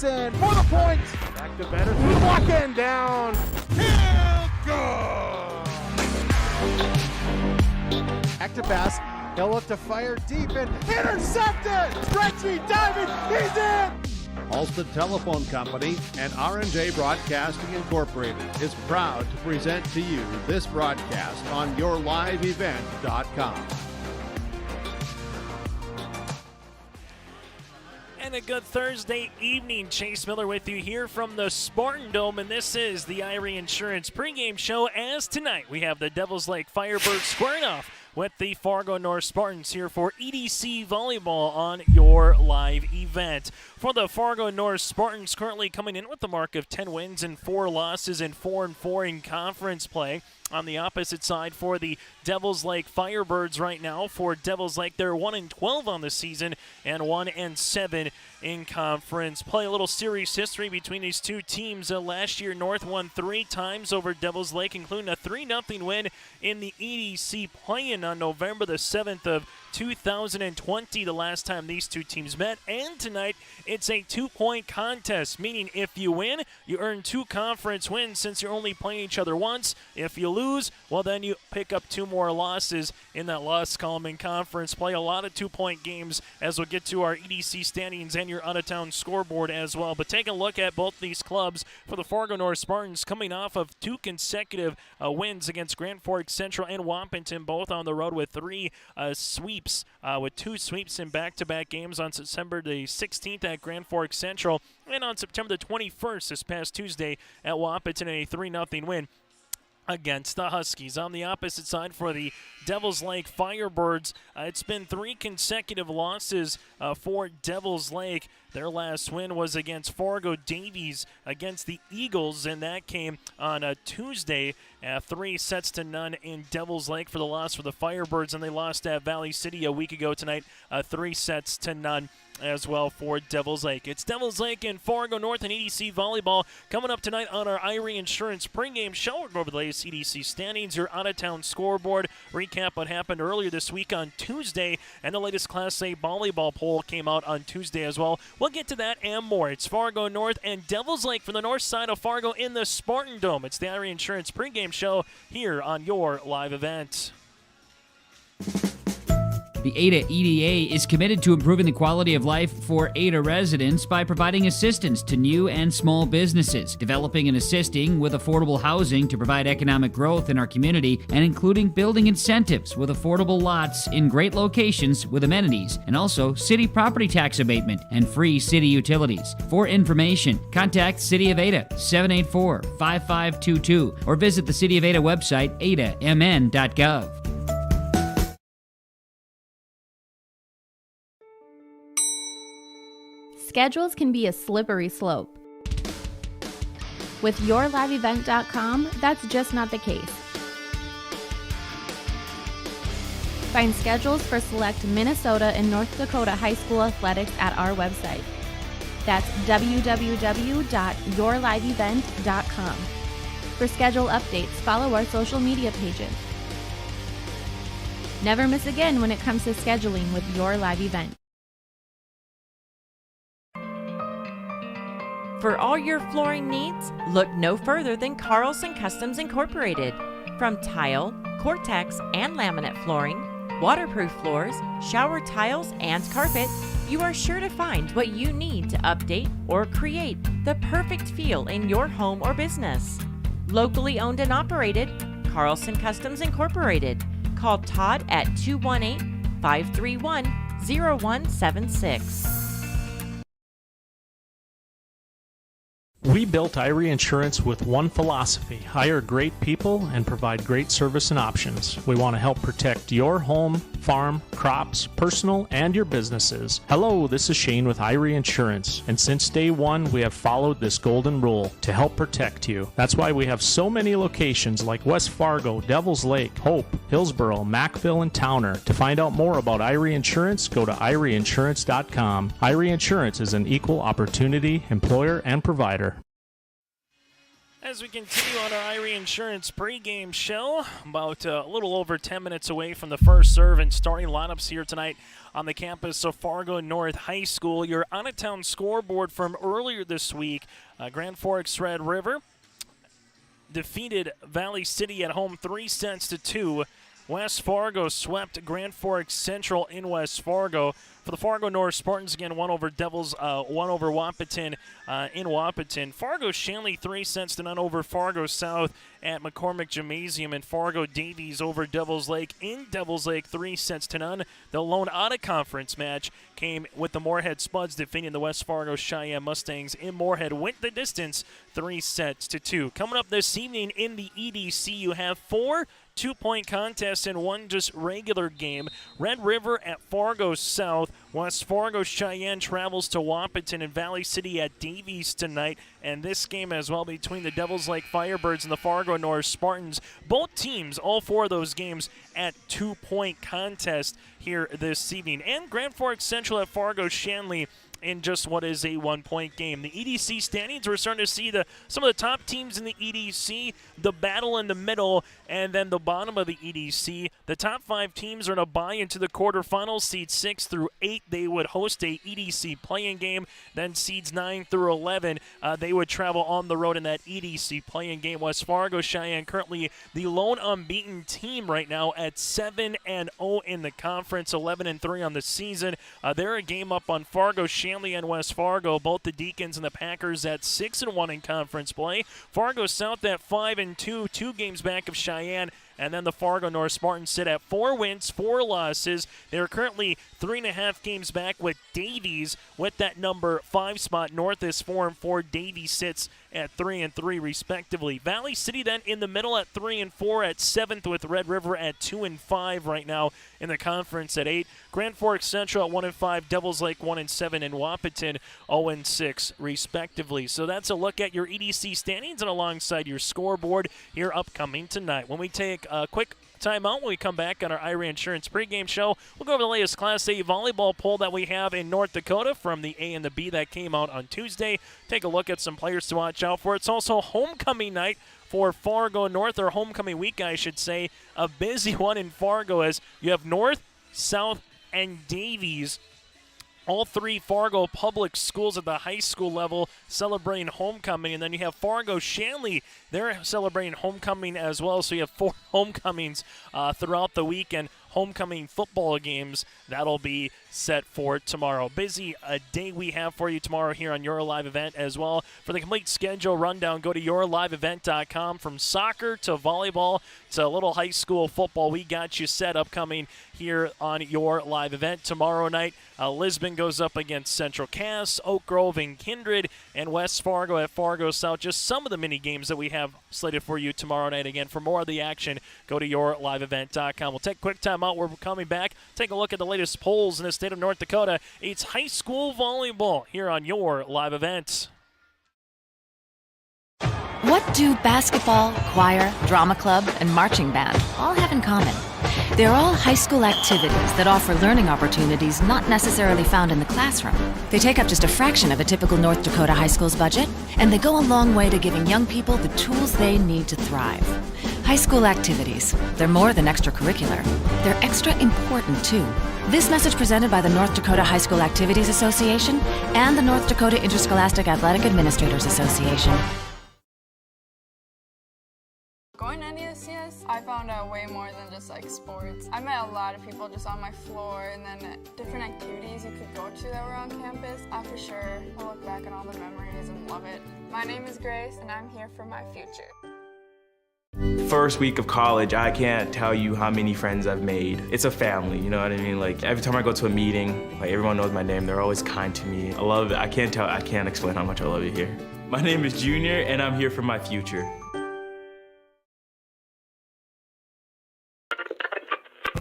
Anderson for the point. Back to better through the block and down. He'll go. Back to pass. He'll look to fire deep and intercepted. Stretchy diving. He's in. Halstead Telephone Company and R&J Broadcasting Incorporated is proud to present to you this broadcast on yourliveevent.com. And a good Thursday evening. Chase Miller with you here from the Spartan Dome, and this is the Irie Insurance pregame show. As tonight we have the Devils Lake Firebirds squaring off with the Fargo North Spartans here for EDC Volleyball on your live event. For the Fargo North Spartans, currently coming in with the mark of 10 wins and 4 losses and 4-4 in conference play. On the opposite side for the Devils Lake Firebirds right now, for Devils Lake, they're 1-12 on the season and 1-7 in conference play. A little series history between these two teams. Last year, North won 3 times over Devils Lake, including a 3-0 win in the EDC play-in on November the 7th of 2020, the last time these two teams met. And tonight, it's a 2-point contest, meaning if you win, you earn 2 conference wins since you're only playing each other once. If you lose, well, then you pick up 2 more losses in that loss column in conference play. A lot of 2-point games as we'll get to our EDC standings and your out-of-town scoreboard as well. But take a look at both these clubs. For the Fargo North Spartans, coming off of 2 consecutive wins against Grand Forks Central and Wampington, both on the road with 3 sweeps, with 2 sweeps in back-to-back games on September the 16th at Grand Forks Central and on September the 21st this past Tuesday at Wampington, a 3-0 win against the Huskies. On the opposite side for the Devils Lake Firebirds, it's been 3 consecutive losses for Devils Lake. Their last win was against Fargo Davies against the Eagles, and that came on a Tuesday, 3-0 in Devils Lake for the loss for the Firebirds, and they lost at Valley City a week ago tonight, 3-0 as well for Devils Lake. It's Devils Lake and Fargo North and EDC Volleyball coming up tonight on our Irie Insurance pregame show. We'll go over the latest EDC standings, your out-of-town scoreboard, recap what happened earlier this week on Tuesday, and the latest Class A volleyball poll came out on Tuesday as well. We'll get to that and more. It's Fargo North and Devils Lake from the north side of Fargo in the Spartan Dome. It's the Irie Insurance pregame show here on your live event. The Ada EDA is committed to improving the quality of life for Ada residents by providing assistance to new and small businesses, developing and assisting with affordable housing to provide economic growth in our community, and including building incentives with affordable lots in great locations with amenities, and also city property tax abatement and free city utilities. For information, contact City of Ada 784-5522 or visit the City of Ada website adamn.gov. Schedules can be a slippery slope. With yourliveevent.com, that's just not the case. Find schedules for select Minnesota and North Dakota high school athletics at our website. That's www.yourliveevent.com. For schedule updates, follow our social media pages. Never miss again when it comes to scheduling with Your Live Event. For all your flooring needs, look no further than Carlson Customs Incorporated. From tile, Cortex, and laminate flooring, waterproof floors, shower tiles, and carpet, you are sure to find what you need to update or create the perfect feel in your home or business. Locally owned and operated, Carlson Customs Incorporated. Call Todd at 218-531-0176. We built Irie Insurance with one philosophy: hire great people and provide great service and options. We want to help protect your home, farm, crops, personal, and your businesses. Hello, this is Shane with Irie Insurance, and since day one, we have followed this golden rule to help protect you. That's why we have so many locations like West Fargo, Devils Lake, Hope, Hillsboro, Mackville, and Towner. To find out more about Irie Insurance, go to As we continue on our Irie Insurance pregame show, about a little over 10 minutes away from the first serve and starting lineups here tonight on the campus of Fargo North High School. Your out-of-town scoreboard from earlier this week, Grand Forks Red River defeated Valley City at home 3-2. West Fargo swept Grand Forks Central in West Fargo. For the Fargo North Spartans, again, one over Wahpeton in Wahpeton. Fargo Shanley 3-0 over Fargo South at McCormick Gymnasium, and Fargo Davies over Devils Lake in Devils Lake 3-0. The lone out-of-conference match came with the Moorhead Spuds defeating the West Fargo Cheyenne Mustangs in Moorhead. Went the distance 3-2. Coming up this evening in the EDC, you have 4 two-point contests and 1 just regular game. Red River at Fargo South. West Fargo Cheyenne travels to Wahpeton, and Valley City at Davies tonight. And this game as well between the Devils Lake Firebirds and the Fargo North Spartans. Both teams, all 4 of those games at 2-point contest here this evening. And Grand Forks Central at Fargo Shanley in just what is a 1-point game. The EDC standings, we're starting to see some of the top teams in the EDC, the battle in the middle, and then the bottom of the EDC. The top 5 teams are in a bye into the quarterfinals. Seeds 6 through 8, they would host a EDC play-in game. Then seeds 9 through 11, they would travel on the road in that EDC play-in game. West Fargo Cheyenne currently the lone unbeaten team right now at 7-0 in the conference, 11-3 on the season. They're a game up on Fargo Shanley and West Fargo, both the Deacons and the Packers at 6-1 in conference play. Fargo South at 5-2, 2 games back of Cheyenne. And then the Fargo North Spartans sit at 4 wins, 4 losses. They're currently 3.5 games back with Davies with that number 5 spot. North is 4-4. Davies sits at 3-3 respectively. Valley City then in the middle at 3-4 at 7th, with Red River at 2-5 right now in the conference at 8. Grand Forks Central at 1-5. Devils Lake 1-7, and Wahpeton 0-6 respectively. So that's a look at your EDC standings and alongside your scoreboard here upcoming tonight. When we take a quick timeout, when we come back on our Irie Insurance pregame show, we'll go over the latest Class A volleyball poll that we have in North Dakota from the A and the B that came out on Tuesday. Take a look at some players to watch out for. It's also homecoming night for Fargo North, or homecoming week, I should say. A busy one in Fargo as you have North, South, and Davies, all 3 Fargo public schools at the high school level celebrating homecoming. And then you have Fargo Shanley, they're celebrating homecoming as well. So you have 4 homecomings throughout the weekend. Homecoming football games that'll be set for tomorrow. Busy day we have for you tomorrow here on Your Live Event as well. For the complete schedule rundown, go to yourliveevent.com. From soccer to volleyball to little high school football, we got you set upcoming here on Your Live Event. Tomorrow night, Lisbon goes up against Central Cass, Oak Grove and Kindred, and West Fargo at Fargo South. Just some of the mini games that we have slated for you tomorrow night. Again, for more of the action, go to yourliveevent.com. We'll take a quick time out. We're coming back. Take a look at the latest polls in the state of North Dakota. It's high school volleyball here on Your Live Event. What do basketball, choir, drama club, and marching band all have in common? They're all high school activities that offer learning opportunities not necessarily found in the classroom. They take up just a fraction of a typical North Dakota high school's budget, and they go a long way to giving young people the tools they need to thrive. High school activities, they're more than extracurricular. They're extra important, too. This message presented by the North Dakota High School Activities Association and the North Dakota Interscholastic Athletic Administrators Association. Going to NDSCS, I found out way more than just like sports. I met a lot of people just on my floor, and then different activities you could go to that were on campus. I for sure will look back on all the memories and love it. My name is Grace, and I'm here for my future. First week of college, I can't tell you how many friends I've made. It's a family, you know what I mean? Like every time I go to a meeting, like everyone knows my name. They're always kind to me. I love it. I can't explain how much I love it here. My name is Junior, and I'm here for my future.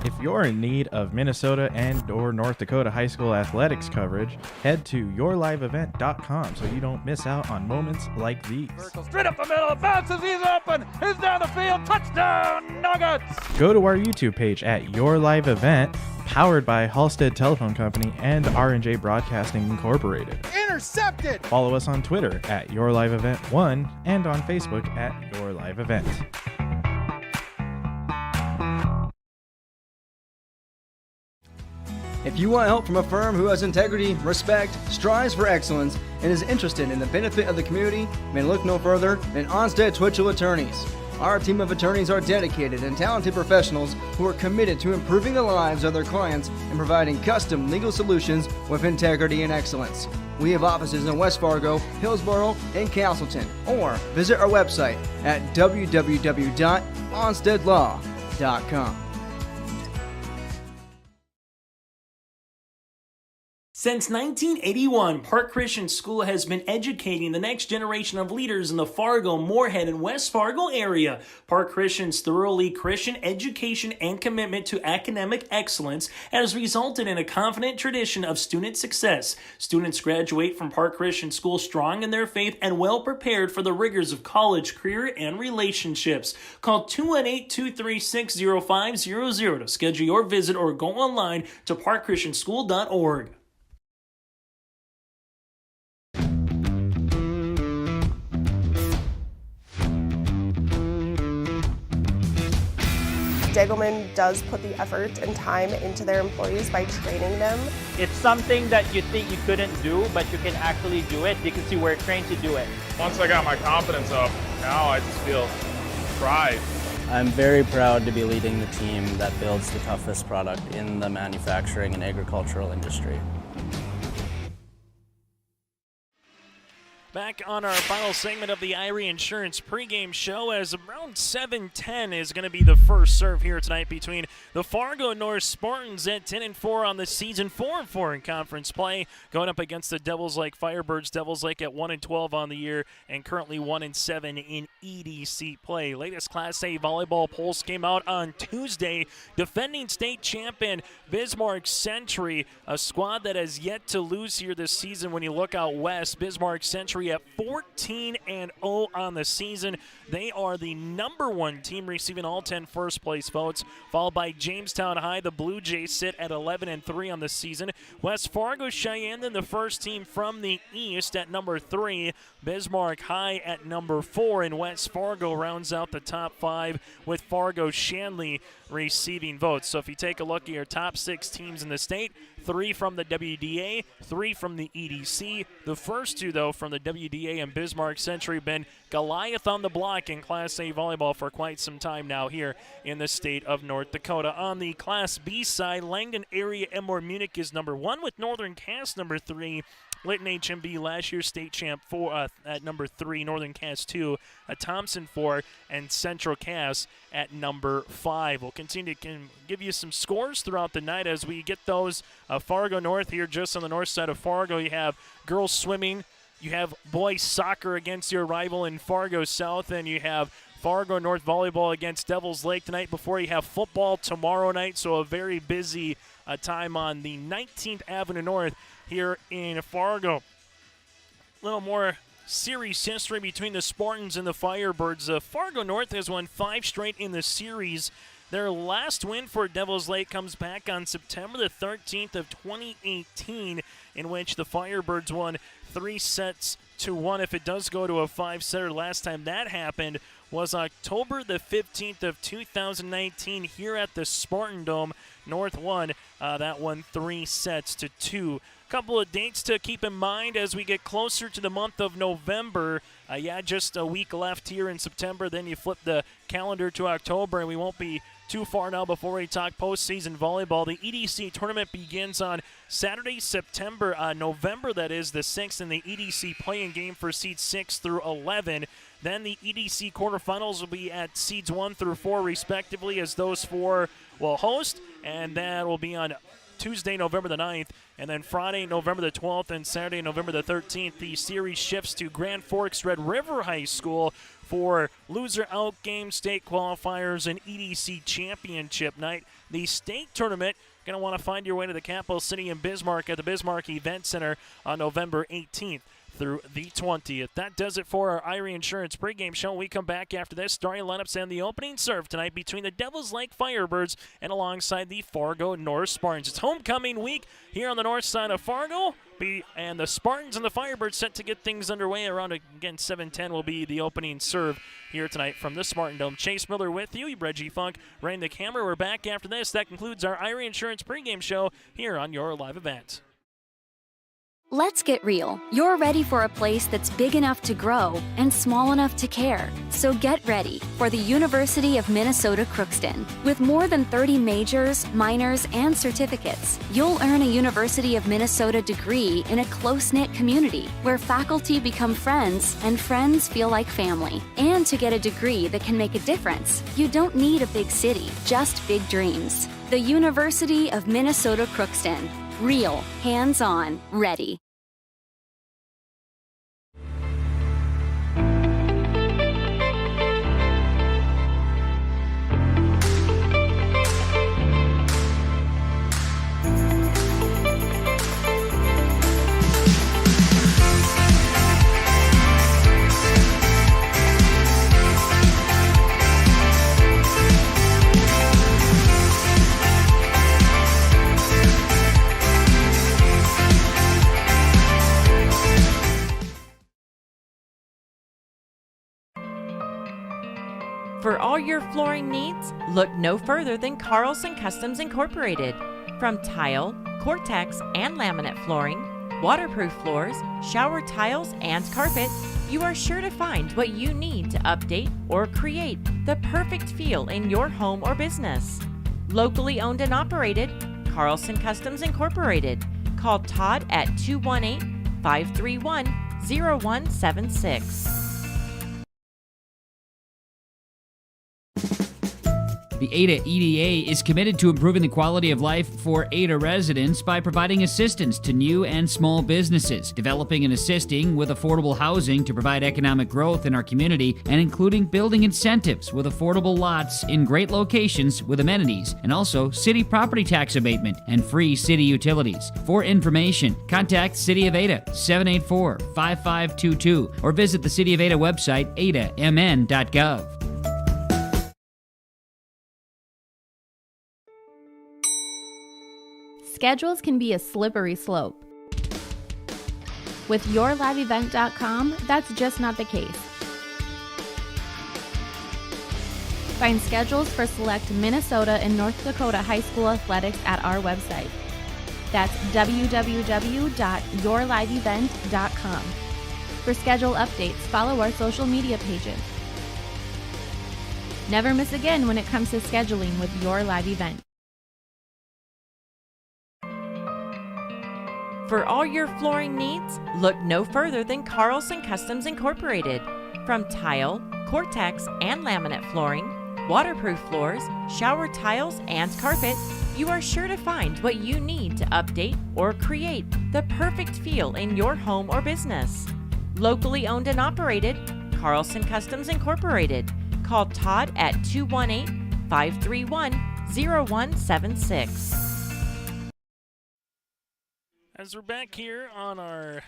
If you're in need of Minnesota and or North Dakota high school athletics coverage, head to yourliveevent.com so you don't miss out on moments like these. Straight up the middle, bounces, he's open, he's down the field, touchdown, Nuggets! Go to our YouTube page at Your Live Event, powered by Halstead Telephone Company and R&J Broadcasting Incorporated. Intercepted! Follow us on Twitter at Your Live Event 1 and on Facebook at Your Live Event. If you want help from a firm who has integrity, respect, strives for excellence, and is interested in the benefit of the community, then look no further than Onstead Twitchell Attorneys. Our team of attorneys are dedicated and talented professionals who are committed to improving the lives of their clients and providing custom legal solutions with integrity and excellence. We have offices in West Fargo, Hillsborough, and Castleton, or visit our website at www.onsteadlaw.com. Since 1981, Park Christian School has been educating the next generation of leaders in the Fargo, Moorhead, and West Fargo area. Park Christian's thoroughly Christian education and commitment to academic excellence has resulted in a confident tradition of student success. Students graduate from Park Christian School strong in their faith and well prepared for the rigors of college, career, and relationships. Call 218-236-0500 to schedule your visit or go online to parkchristianschool.org. Degelman does put the effort and time into their employees by training them. It's something that you think you couldn't do, but you can actually do it because you were trained to do it. Once I got my confidence up, now I just feel pride. I'm very proud to be leading the team that builds the toughest product in the manufacturing and agricultural industry. Back on our final segment of the Irie Insurance pregame show, as around 7:10 is going to be the first serve here tonight between the Fargo North Spartans at 10-4 on the season, 4-4 in conference play, going up against the Devils Lake Firebirds. Devils Lake at 1-12 on the year and currently 1-7 in EDC play. Latest Class A volleyball polls came out on Tuesday. Defending state champion Bismarck Century, a squad that has yet to lose here this season. When you look out west, Bismarck Century at 14-0 on the season. They are the #1 team receiving all 10 first-place votes, followed by Jamestown High. The Blue Jays sit at 11-3 on the season. West Fargo Cheyenne, then the first team from the east at #3. Bismarck High at #4, and West Fargo rounds out the top 5 with Fargo Shanley receiving votes. So if you take a look at your top 6 teams in the state, 3 from the WDA, 3 from the EDC. The first 2, though, from the WDA and Bismarck Century, been Goliath on the block in Class A volleyball for quite some time now here in the state of North Dakota. On the Class B side, Langdon Area Emor Munich is #1 with Northern Cass #3. Lytton HMB, last year's state champ, at #3, Northern Cass 2, Thompson 4, and Central Cass at #5. We'll continue to give you some scores throughout the night as we get those. Fargo North here, just on the north side of Fargo, you have girls swimming, you have boys soccer against your rival in Fargo South, and you have Fargo North volleyball against Devils Lake tonight before you have football tomorrow night. So a very busy time on the 19th Avenue North here in Fargo. A little more series history between the Spartans and the Firebirds. Fargo North has won 5 straight in the series. Their last win for Devils Lake comes back on September the 13th of 2018, in which the Firebirds won 3-1. If it does go to a 5-setter, last time that happened was October the 15th of 2019 here at the Spartan Dome. North won that one 3-2. Couple of dates to keep in mind as we get closer to the month of November. Just a week left here in September. Then you flip the calendar to October, and we won't be too far now before we talk postseason volleyball. The EDC tournament begins on Saturday, November, that is, the 6th, in the EDC play-in game for seeds 6 through 11. Then the EDC quarterfinals will be at seeds 1 through 4, respectively, as those 4 will host, and that will be on Tuesday, November the 9th, and then Friday, November the 12th, and Saturday, November the 13th. The series shifts to Grand Forks Red River High School for loser out game, state qualifiers, and EDC championship night. The state tournament, going to want to find your way to the capital city in Bismarck at the Bismarck Event Center on November 18th through the 20th. That does it for our Irie Insurance pregame show. We come back after this. Starting lineups and the opening serve tonight between the Devils Lake Firebirds and alongside the Fargo North Spartans. It's homecoming week here on the north side of Fargo. And the Spartans and the Firebirds set to get things underway around, again, 7:10 will be the opening serve here tonight from the Spartan Dome. Chase Miller with you. Reggie Funk running the camera. We're back after this. That concludes our Irie Insurance pregame show here on your live event. Let's get real. You're ready for a place that's big enough to grow and small enough to care. So get ready for the University of Minnesota Crookston. With more than 30 majors, minors, and certificates, you'll earn a University of Minnesota degree in a close-knit community where faculty become friends and friends feel like family. And to get a degree that can make a difference, you don't need a big city, just big dreams. The University of Minnesota Crookston. Real, hands-on, ready. For all your flooring needs, look no further than Carlson Customs Incorporated. From tile, Cortex, and laminate flooring, waterproof floors, shower tiles, and carpet, you are sure to find what you need to update or create the perfect feel in your home or business. Locally owned and operated, Carlson Customs Incorporated. Call Todd at 218-531-0176. The Ada EDA is committed to improving the quality of life for Ada residents by providing assistance to new and small businesses, developing and assisting with affordable housing to provide economic growth in our community, and including building incentives with affordable lots in great locations with amenities, and also city property tax abatement and free city utilities. For information, contact City of Ada 784-5522 or visit the City of Ada website adamn.gov. Schedules can be a slippery slope. With yourliveevent.com, that's just not the case. Find schedules for select Minnesota and North Dakota high school athletics at our website. That's www.yourliveevent.com. For schedule updates, follow our social media pages. Never miss again when it comes to scheduling with your live event. For all your flooring needs, look no further than Carlson Customs Incorporated. From tile, Cortex, and laminate flooring, waterproof floors, shower tiles, and carpet, you are sure to find what you need to update or create the perfect feel in your home or business. Locally owned and operated, Carlson Customs Incorporated. Call Todd at 218-531-0176. As we're back here on our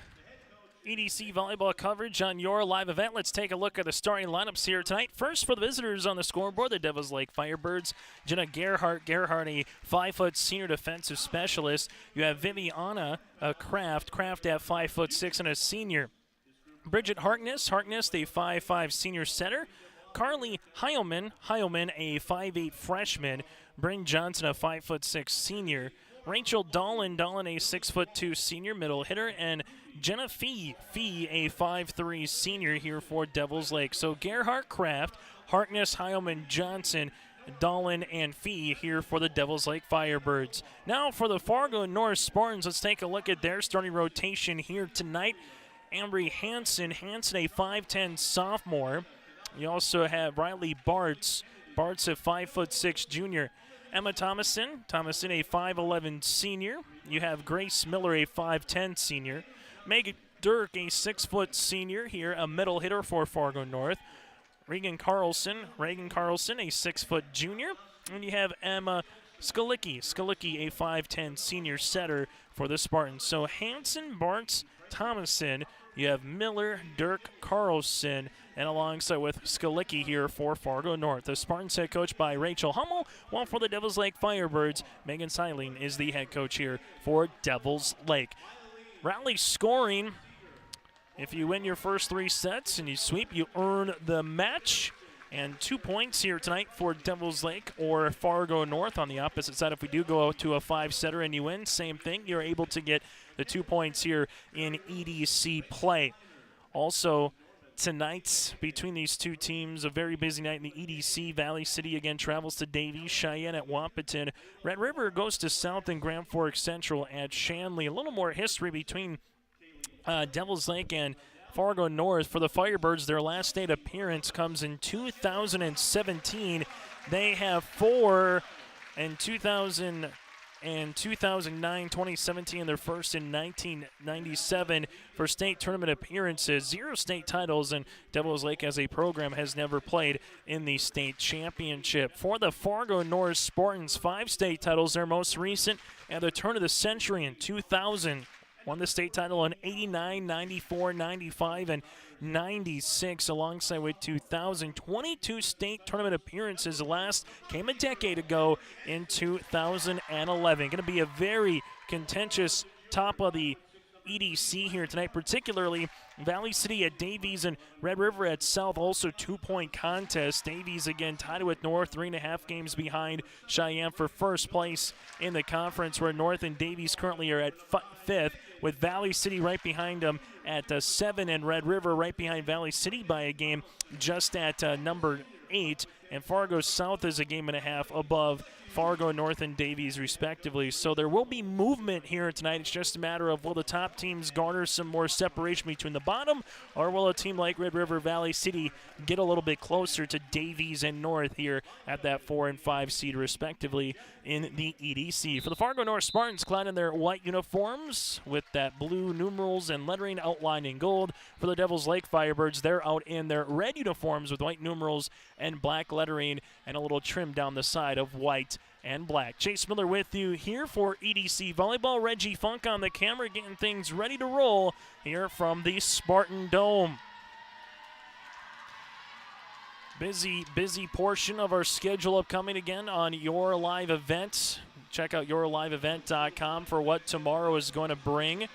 EDC Volleyball coverage on your live event, let's take a look at the starting lineups here tonight. First, for the visitors on the scoreboard, the Devils Lake Firebirds. Jenna Gerhardt, a 5-foot senior defensive specialist. You have Viviana Kraft at 5'6" and a senior. Bridget Harkness, the 5'5" senior setter. Carly Heilman, a 5'8" freshman. Bryn Johnson, a 5'6" senior. Rachel Dolan, a 6'2" senior middle hitter, and Jenna Fee, a 5'3" senior here for Devils Lake. So Gerhardt, Kraft, Harkness, Heilman, Johnson, Dolan, and Fee here for the Devils Lake Firebirds. Now for the Fargo North Spartans, let's take a look at their starting rotation here tonight. Ambry Hansen, a 5'10" sophomore. You also have Riley Bartz, a 5'6" junior. Emma Thomason a 5'11 senior. You have Grace Miller, a 5'10 senior. Megan Dirk, a 6' senior here, a middle hitter for Fargo North. Reagan Carlson, a 6' junior. And you have Emma Skalicki, a 5'10 senior setter for the Spartans. So Hanson, Bartz, Thomason, you have Miller, Dirk, Carlson, and alongside with Skalicki here for Fargo North. The Spartans head coach by Rachel Hummel, while for the Devils Lake Firebirds, Megan Seiling is the head coach here for Devils Lake. Rally scoring, if you win your first 3 sets and you sweep, you earn the match. And 2 points here tonight for Devils Lake or Fargo North. On the opposite side, if we do go to a 5-setter and you win, same thing. You're able to get the 2 points here in EDC play. Also, tonight, between these two teams, a very busy night in the EDC. Valley City again travels to Davies, Cheyenne at Wahpeton. Red River goes to South and Grand Forks Central at Shanley. A little more history between Devils Lake and Fargo North. For the Firebirds, their last state appearance comes in 2017. They have 4 in 2000 and 2009, 2017, their first in 1997 for state tournament appearances. 0 state titles, and Devils Lake as a program has never played in the state championship. For the Fargo North Spartans, 5 state titles, their most recent at the turn of the century in 2000. Won the state title in 89, 94, 95, and 96, alongside with 2022 state tournament appearances. The last came a decade ago in 2011. Going to be a very contentious top of the EDC here tonight, particularly Valley City at Davies and Red River at South, also 2-point contest. Davies again tied with North, 3.5 games behind Cheyenne for first place in the conference, where North and Davies currently are at 5th, with Valley City right behind them at 7 and Red River right behind Valley City by a game just at number 8. And Fargo South is a game and a half above Fargo North and Davies respectively. So there will be movement here tonight. It's just a matter of will the top teams garner some more separation between the bottom, or will a team like Red River Valley City get a little bit closer to Davies and North here at that 4 and 5 seed respectively in the EDC. For the Fargo North Spartans, clad in their white uniforms with that blue numerals and lettering outlined in gold. For the Devils Lake Firebirds, they're out in their red uniforms with white numerals and black lettering and a little trim down the side of white and black. Chase Miller with you here for EDC Volleyball. Reggie Funk on the camera, getting things ready to roll here from the Spartan Dome. Busy portion of our schedule upcoming again on Your Live Event. Check out yourliveevent.com for what tomorrow is going to bring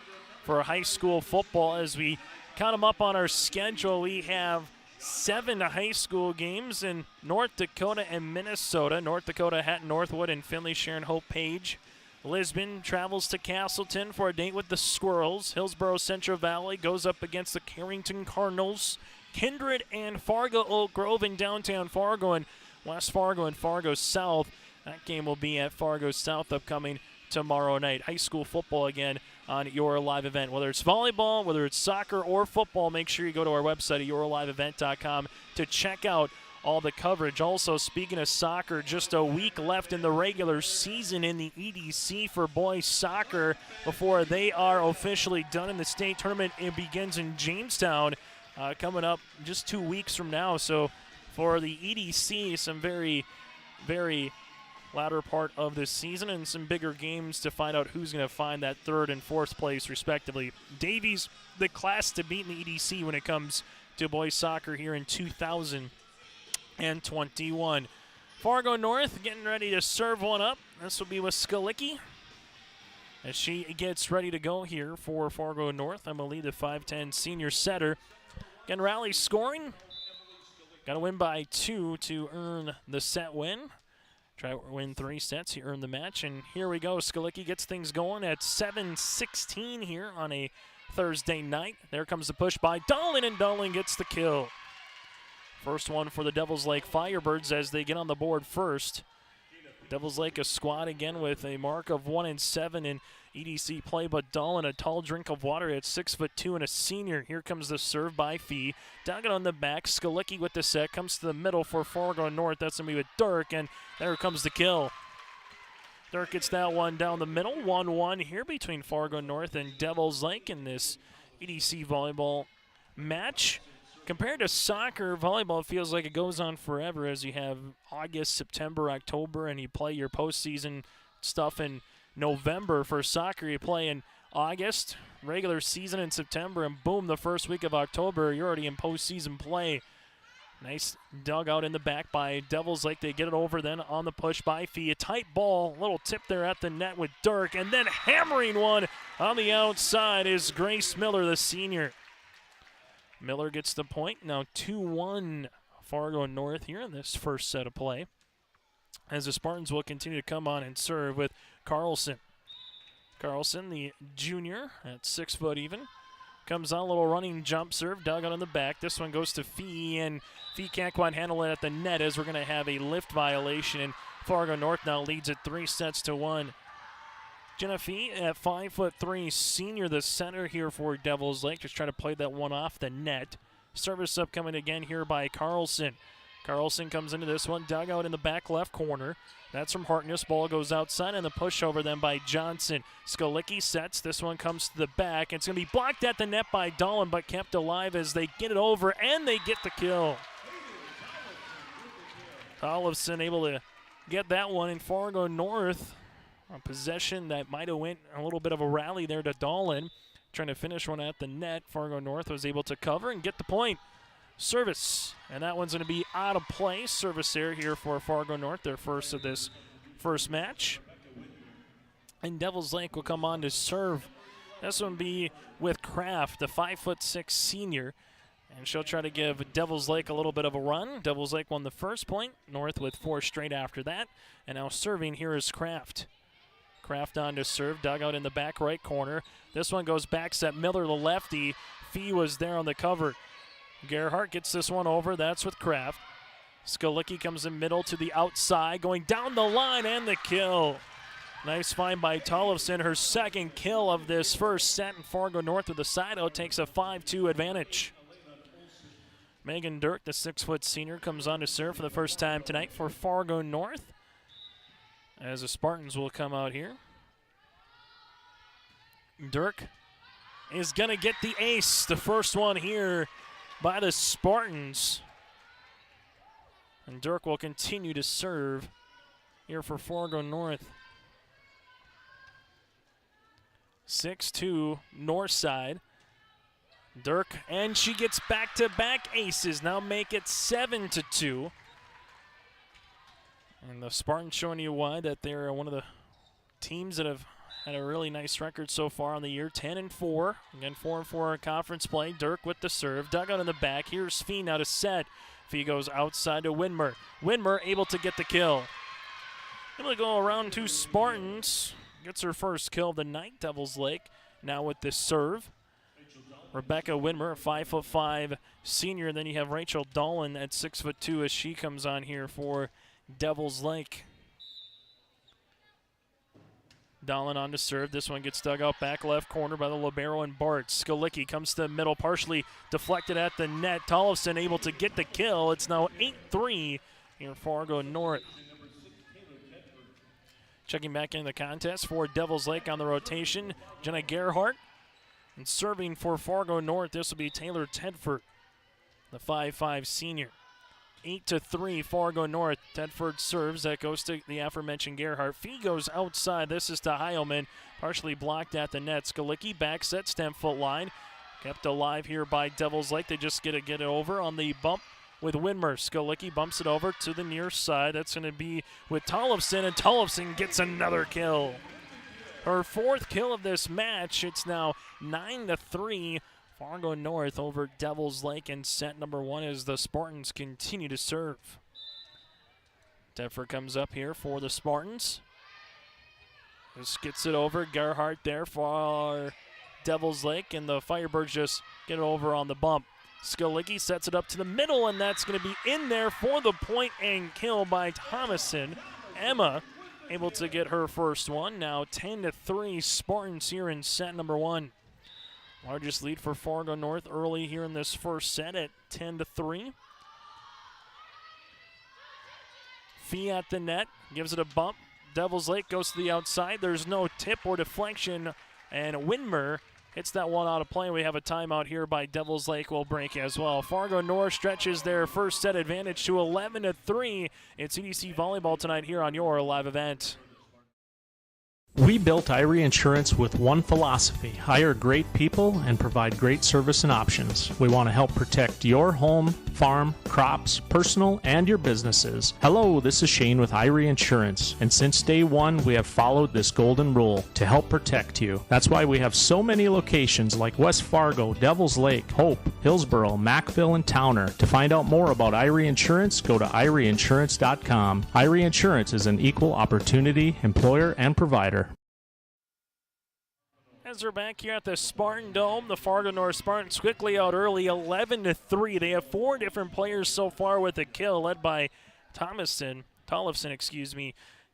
for high school football. As we count them up on our schedule, we have 7 high school games in North Dakota and Minnesota. North Dakota, Hatton Northwood, and Finley Sharon Hope Page. Lisbon travels to Castleton for a date with the Squirrels. Hillsborough Central Valley goes up against the Carrington Cardinals. Kindred and Fargo Oak Grove in downtown Fargo, and West Fargo and Fargo South. That game will be at Fargo South upcoming tomorrow night. High school football again on Your Live Event. Whether it's volleyball, whether it's soccer or football, make sure you go to our website at yourliveevent.com to check out all the coverage. Also, speaking of soccer, just a week left in the regular season in the EDC for boys soccer before they are officially done in the state tournament. It begins in Jamestown coming up just 2 weeks from now. So for the EDC, some very, very latter part of this season and some bigger games to find out who's going to find that 3rd and 4th place respectively. Davies, the class to beat in the EDC when it comes to boys soccer here in 2021. Fargo North getting ready to serve one up. This will be with Skalicki as she gets ready to go here for Fargo North. Emily, the 5'10 senior setter. Again, rally scoring. Got to win by 2 to earn the set win. Try to win 3 sets, you earn the match, and here we go. Skalicki gets things going at 7:16 here on a Thursday night. There comes the push by Dolan, and Dolan gets the kill. First one for the Devils Lake Firebirds as they get on the board first. Devils Lake a squad again with a mark of 1-7 in EDC play, but Dolan a tall drink of water at 6'2" and a senior. Here comes the serve by Fee. Down on the back, Skalicki with the set, comes to the middle for Fargo North. That's going to be with Dirk, and there comes the kill. Dirk gets that one down the middle. 1-1 here between Fargo North and Devils Lake in this EDC volleyball match. Compared to soccer, volleyball feels like it goes on forever as you have August, September, October, and you play your postseason stuff in November. For soccer, you play in August, regular season in September, and boom, the first week of October, you're already in postseason play. Nice dugout in the back by Devils Lake. They get it over then on the push by Fee. A tight ball, little tip there at the net with Dirk, and then hammering one on the outside is Grace Miller, the senior. Miller gets the point. Now 2-1 Fargo North here in this first set of play, as the Spartans will continue to come on and serve with Carlson. Carlson, the junior, at 6 foot even, comes on a little running jump serve, dug out on the back. This one goes to Fee, and Fee can't quite handle it at the net as we're going to have a lift violation, and Fargo North now leads it 3-1. Jenna Fee at 5'3", senior, the center here for Devils Lake, just trying to play that one off the net. Service up coming again here by Carlson. Carlson comes into this one, dug out in the back left corner. That's from Harkness. Ball goes outside, and the pushover then by Johnson. Skalicki sets. This one comes to the back. It's going to be blocked at the net by Dolan, but kept alive as they get it over, and they get the kill. Tollefson able to get that one in Fargo North. A possession that might have went a little bit of a rally there to Dolan. Trying to finish one at the net. Fargo North was able to cover and get the point. Service, and that one's going to be out of play. Service there here for Fargo North, their first of this first match. And Devils Lake will come on to serve. This one be with Kraft, the 5'6" senior. And she'll try to give Devils Lake a little bit of a run. Devils Lake won the first point. North with 4 straight after that. And now serving here is Kraft. Kraft on to serve, dug out in the back right corner. This one goes back set. Miller, the lefty. Fee was there on the cover. Gerhardt gets this one over. That's with Kraft. Skalicki comes in middle to the outside, going down the line, and the kill. Nice find by Tollefson, her second kill of this first set, and Fargo North with the side out takes a 5-2 advantage. Megan Dirk, the 6' senior, comes on to serve for the first time tonight for Fargo North, as the Spartans will come out here. Dirk is going to get the ace, the first one here by the Spartans. And Dirk will continue to serve here for Fargo North. 6-2 north side. Dirk, and she gets back-to-back aces. Now make it 7-2. And the Spartans showing you why, that they're one of the teams that have had a really nice record so far on the year. 10-4. Again, 4-4 in conference play. Dirk with the serve. Dug out in the back. Here's Fee now to set. Fee goes outside to Winmer. Winmer able to get the kill. Able to go around 2 Spartans. Gets her first kill of the night. Devils Lake now with this serve. Rebecca Winmer, a 5'5" senior. And then you have Rachel Dolan at 6'2" as she comes on here for Devils Lake. Dolan on to serve. This one gets dug out back left corner by the libero and Bart. Skalicki comes to the middle, partially deflected at the net. Tollefson able to get the kill. It's now 8-3 here in Fargo North. Checking back in the contest for Devils Lake on the rotation, Jenna Gerhardt. And serving for Fargo North, this will be Taylor Tedford, the 5'5" senior. 8-3 Fargo North. Tedford serves. That goes to the aforementioned Gerhardt. Fee goes outside. This is to Heilman. Partially blocked at the net. Skalicki back set, 10-foot line. Kept alive here by Devils Lake. They just get it over on the bump with Winmer. Skalicki bumps it over to the near side. That's going to be with Tollefson, and Tollefson gets another kill. Her 4th kill of this match. It's now 9-3. Fargo North over Devils Lake in set number 1 as the Spartans continue to serve. Tedford comes up here for the Spartans. Just gets it over. Gerhardt there for Devils Lake, and the Firebirds just get it over on the bump. Skalicki sets it up to the middle, and that's going to be in there for the point and kill by Thomason. Emma able to get her first one. Now 10-3 Spartans here in set number 1. Largest lead for Fargo North early here in this first set at 10-3. Fee at the net, gives it a bump, Devils Lake goes to the outside. There's no tip or deflection, and Winmer hits that one out of play. We have a timeout here by Devils Lake. Will break as well. Fargo North stretches their first set advantage to 11-3. It's EDC Volleyball tonight here on your live event. We built Irie Insurance with one philosophy: hire great people and provide great service and options. We want to help protect your home, farm, crops, personal, and your businesses. Hello, this is Shane with Irie Insurance, and since day one, we have followed this golden rule to help protect you. That's why we have so many locations like West Fargo, Devils Lake, Hope, Hillsboro, Mackville, and Towner. To find out more about Irie Insurance, go to IrieInsurance.com. Irie Insurance is an equal opportunity employer and provider. As we're back here at the Spartan Dome, the Fargo North Spartans quickly out early, 11-3. They have 4 different players so far with a kill, led by Tollefson,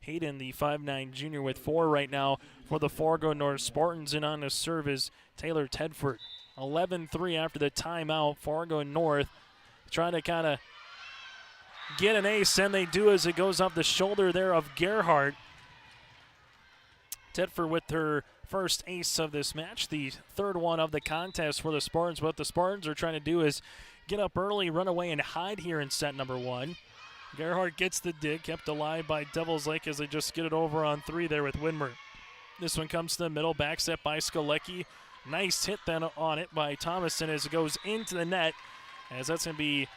Hayden, the 5'9 junior, with 4 right now for the Fargo North Spartans. And on the serve is Taylor Tedford. 11-3 after the timeout. Fargo North trying to kind of get an ace, and they do as it goes off the shoulder there of Gerhardt. Tedford with her first ace of this match, the third one of the contest for the Spartans. What the Spartans are trying to do is get up early, run away, and hide here in set number 1. Gerhardt gets the dig, kept alive by Devils Lake as they just get it over on 3 there with Winmer. This one comes to the middle, back set by Skolecki. Nice hit then on it by Thomason as it goes into the net, as that's going to be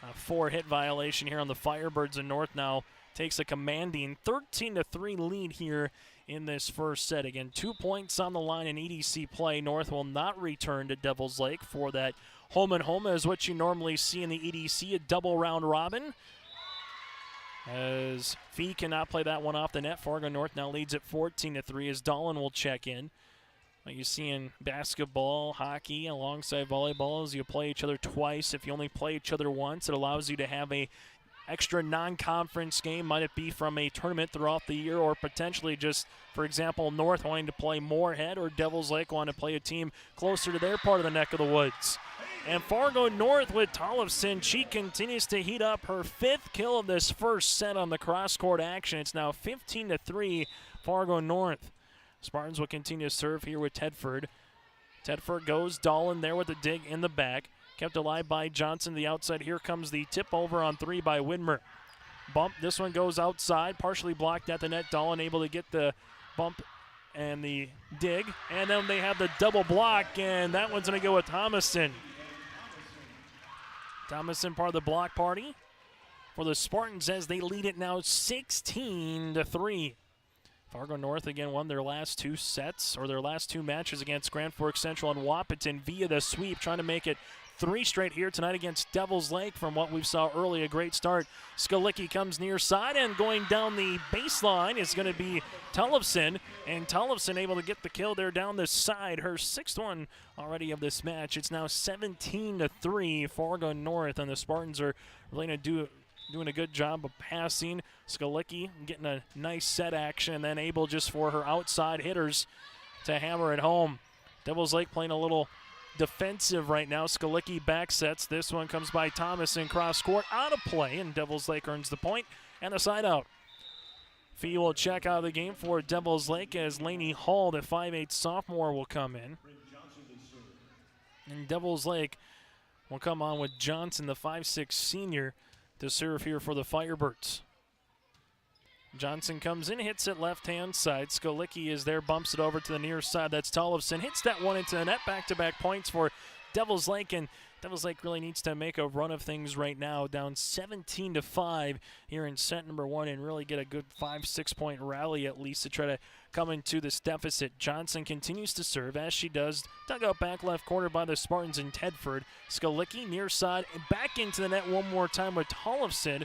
a 4-hit violation here on the Firebirds. And North now takes a commanding 13-3 lead here in this first set. Again, 2 points on the line in EDC play. North will not return to Devils Lake for that home and home as what you normally see in the EDC, a double round robin. As Fee cannot play that one off the net. Fargo North now leads at 14-3 as Dolan will check in. Like you see in basketball, hockey, alongside volleyball, is you play each other twice. If you only play each other once, it allows you to have a extra non-conference game. Might it be from a tournament throughout the year, or potentially just, for example, North wanting to play Moorhead or Devils Lake wanting to play a team closer to their part of the neck of the woods. And Fargo North with Tollefson, she continues to heat up her 5th kill of this first set on the cross-court action. It's now 15-3 Fargo North. Spartans will continue to serve here with Tedford. Tedford goes, Dolan there with the dig in the back. Kept alive by Johnson, the outside. Here comes the tip over on 3 by Winmer. Bump, this one goes outside, partially blocked at the net. Dolan able to get the bump and the dig. And then they have the double block, and that one's going to go with Thomason. Thomason part of the block party for the Spartans as they lead it now 16-3. Fargo North again won their last 2 sets, or their last 2 matches against Grand Forks Central and Wahpeton via the sweep, trying to make it 3 straight here tonight against Devils Lake. From what we saw early, a great start. Skolecki comes near side, and going down the baseline is going to be Tollefson, and Tollefson able to get the kill there down the side, her 6th one already of this match. It's now 17-3 Fargo North, and the Spartans are really going to doing a good job of passing. Skolecki getting a nice set action, and then able just for her outside hitters to hammer it home. Devils Lake playing a little defensive right now. Skolecki back sets. This one comes by Thomason, cross court, out of play, and Devils Lake earns the point and the side out. Fee will check out of the game for Devils Lake as Lainey Hall, the 5'8 sophomore, will come in. And Devils Lake will come on with Johnson, the 5'6 senior, to serve here for the Firebirds. Johnson comes in, hits it left-hand side. Skolecki is there, bumps it over to the near side. That's Tollefson. Hits that one into the net. Back-to-back points for Devils Lake, and Devils Lake really needs to make a run of things right now. Down 17-5 here in set number 1, and really get a good 5-6 point rally at least to try to come into this deficit. Johnson continues to serve as she does. Dug out back left corner by the Spartans in Tedford. Skolecki near side and back into the net one more time with Tollefson.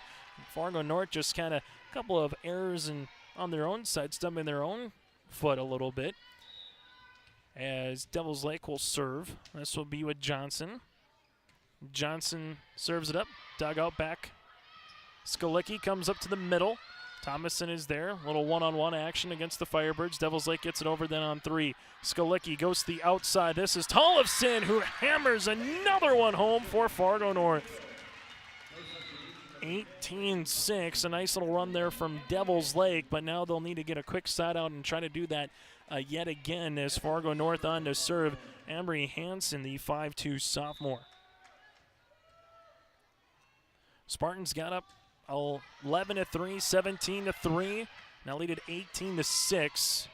Fargo North just kind of a couple of errors on their own side, stumbling their own foot a little bit. As Devils Lake will serve. This will be with Johnson. Johnson serves it up, dug out back. Skolecki comes up to the middle. Thomason is there. A little one-on-one action against the Firebirds. Devils Lake gets it over then on 3. Skolecki goes to the outside. This is Tollefson, who hammers another one home for Fargo North. 18-6. A nice little run there from Devils Lake, but now they'll need to get a quick side out and try to do that yet again as Fargo North on to serve. Ambry Hansen, the 5'2 sophomore. Spartans got up 11-3, 17-3. Now lead at 18-6.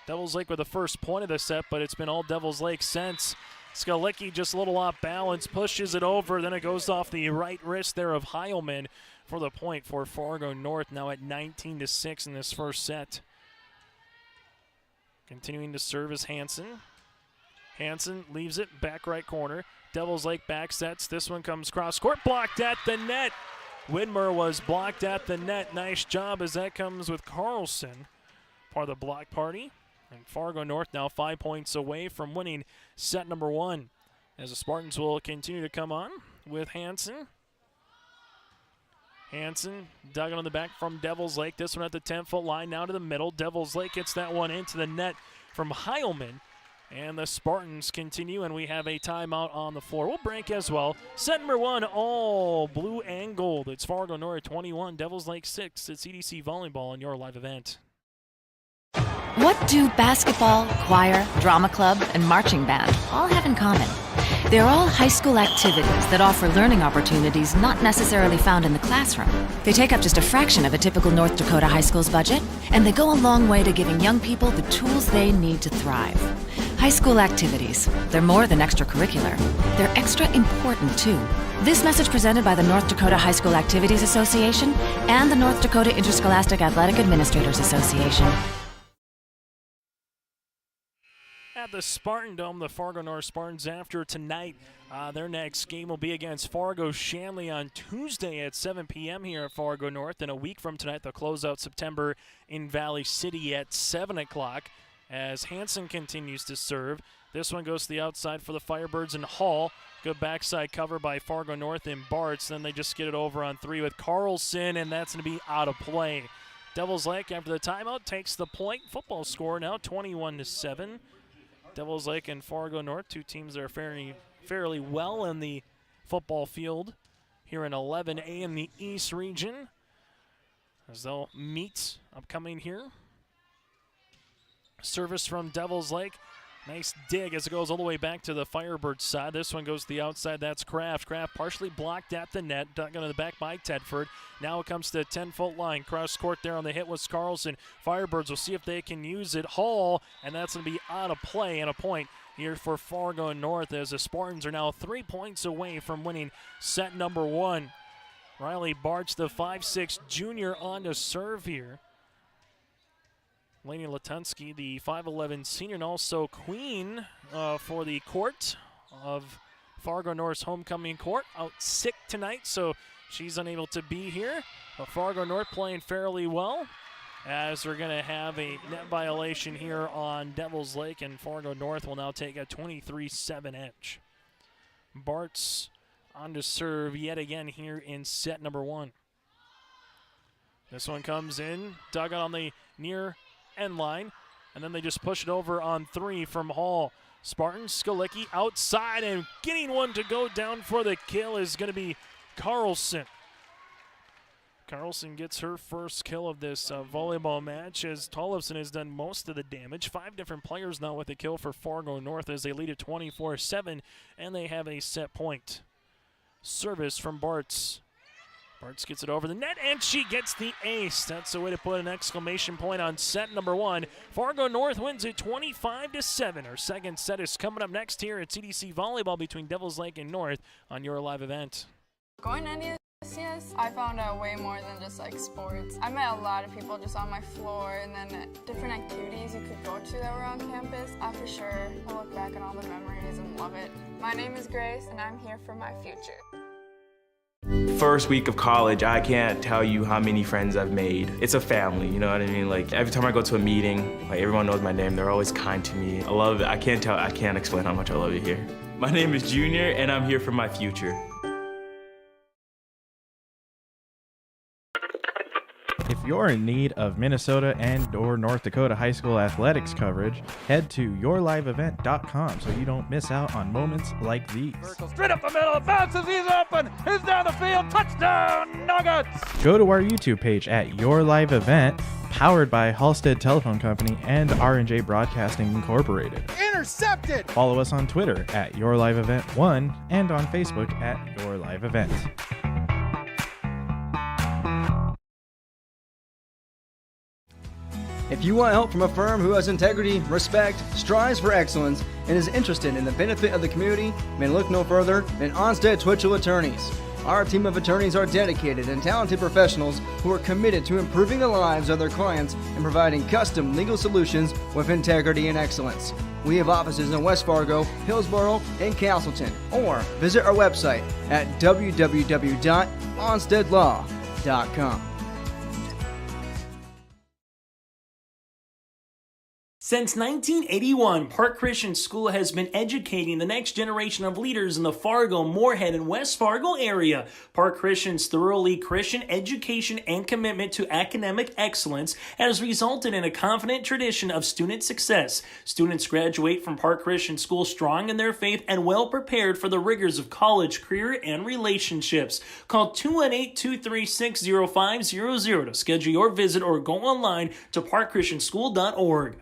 Devils Lake with the first point of the set, but it's been all Devils Lake since. Skalicki just a little off balance, pushes it over, then it goes off the right wrist there of Heilman for the point for Fargo North, now at 19-6 in this first set. Continuing to serve is Hansen. Hansen leaves it back right corner. Devils Lake back sets. This one comes cross court, blocked at the net. Widmer was blocked at the net. Nice job as that comes with Carlson, part of the block party. And Fargo North now 5 points away from winning set number one, as the Spartans will continue to come on with Hansen. Hansen dug it on the back from Devils Lake. This one at the 10-foot line, now to the middle. Devils Lake gets that one into the net from Heilman. And the Spartans continue, and we have a timeout on the floor. We'll break as well. Set number one, all blue and gold. It's Fargo North 21, Devils Lake 6. It's EDC Volleyball on your live event. What do basketball, choir, drama club, and marching band all have in common? They're all high school activities that offer learning opportunities not necessarily found in the classroom. They take up just a fraction of a typical North Dakota high school's budget, and they go a long way to giving young people the tools they need to thrive. High school activities, they're more than extracurricular. They're extra important, too. This message presented by the North Dakota High School Activities Association and the North Dakota Interscholastic Athletic Administrators Association. At the Spartan Dome, the Fargo North Spartans after tonight. Their next game will be against Fargo Shanley on Tuesday at 7 p.m. here at Fargo North. And a week from tonight, they'll close out September in Valley City at 7 o'clock as Hansen continues to serve. This one goes to the outside for the Firebirds and Hall. Good backside cover by Fargo North and Bartz. Then they just get it over on three with Carlson, and that's going to be out of play. Devils Lake, after the timeout, takes the point. Football score now 21-7. Devils Lake and Fargo North, two teams that are fairly well in the football field here in 11A in the East region, as they'll meet upcoming here. Service from Devils Lake. Nice dig as it goes all the way back to the Firebird side. This one goes to the outside. That's Kraft. Kraft partially blocked at the net. Dug into the back by Tedford. Now it comes to the 10-foot line. Cross court there on the hit was Carlson. Firebirds will see if they can use it. Hall, and that's going to be out of play, and a point here for Fargo North as the Spartans are now 3 points away from winning set number one. Riley Bartz, the 5'6 junior, on to serve here. Laney Latunsky, the 5'11 senior, and also Queen for the court of Fargo North's homecoming court, out sick tonight, so she's unable to be here. But Fargo North playing fairly well, as we're going to have a net violation here on Devils Lake, and Fargo North will now take a 23-7 edge. Bartz on to serve yet again here in set number one. This one comes in, dug on the near end line, and then they just push it over on three from Hall. Spartans, Skalicki outside, and getting one to go down for the kill is going to be Carlson. Carlson gets her first kill of this volleyball match, as Tollefson has done most of the damage. 5 different players now with a kill for Fargo North as they lead at 24-7, and they have a set point. Service from Bartz. Bartz gets it over the net, and she gets the ace. That's the way to put an exclamation point on set number one. Fargo North wins it 25-7. Our second set is coming up next here at EDC Volleyball between Devils Lake and North on your live event. Going to EDCS, I found out way more than just like sports. I met a lot of people just on my floor, and then different activities you could go to that were on campus. I for sure will look back at all the memories and love it. My name is Grace, and I'm here for my future. First week of college, I can't tell you how many friends I've made. It's a family, you know what I mean? Like every time I go to a meeting, like everyone knows my name. They're always kind to me. I love it. I can't explain how much I love it here. My name is Junior, and I'm here for my future. If you're in need of Minnesota and or North Dakota high school athletics coverage, head to yourliveevent.com so you don't miss out on moments like these. Straight up the middle, bounces, he's open, he's down the field, touchdown, Nuggets! Go to our YouTube page at Your Live Event, powered by Halstead Telephone Company and R&J Broadcasting Incorporated. Intercepted! Follow us on Twitter at Your Live Event 1 and on Facebook at Your Live Event. If you want help from a firm who has integrity, respect, strives for excellence, and is interested in the benefit of the community, then look no further than Onstead Twitchell Attorneys. Our team of attorneys are dedicated and talented professionals who are committed to improving the lives of their clients and providing custom legal solutions with integrity and excellence. We have offices in West Fargo, Hillsborough, and Castleton, or visit our website at www.onsteadlaw.com. Since 1981, Park Christian School has been educating the next generation of leaders in the Fargo, Moorhead, and West Fargo area. Park Christian's thoroughly Christian education and commitment to academic excellence has resulted in a confident tradition of student success. Students graduate from Park Christian School strong in their faith and well prepared for the rigors of college, career, and relationships. Call 218-236-0500 to schedule your visit or go online to parkchristianschool.org.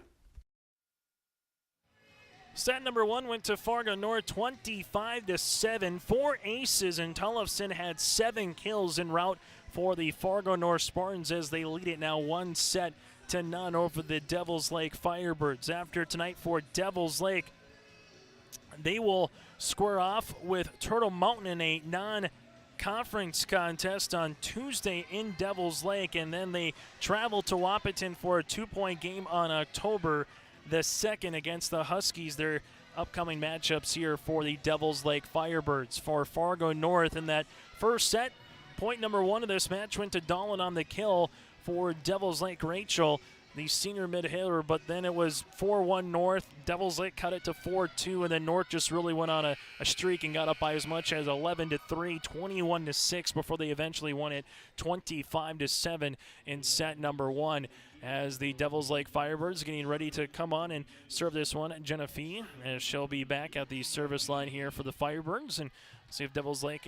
Set number one went to Fargo North 25-7. 4 aces, and Tollefson had 7 kills en route for the Fargo North Spartans as they lead it now 1-0 over the Devils Lake Firebirds. After tonight for Devils Lake, they will square off with Turtle Mountain in a non-conference contest on Tuesday in Devils Lake, and then they travel to Wahpeton for a 2-point game on October the 2nd against the Huskies. Their upcoming matchups here for the Devils Lake Firebirds. For Fargo North in that first set, point number 1 of this match went to Dolan on the kill for Devils Lake Rachel, the senior mid-hitter, but then it was 4-1 North. Devils Lake cut it to 4-2, and then North just really went on a streak and got up by as much as 11-3, 21-6 before they eventually won it 25-7 in set number 1. As the Devils Lake Firebirds getting ready to come on and serve this one, Jenna Fee, as she'll be back at the service line here for the Firebirds. And see if Devils Lake,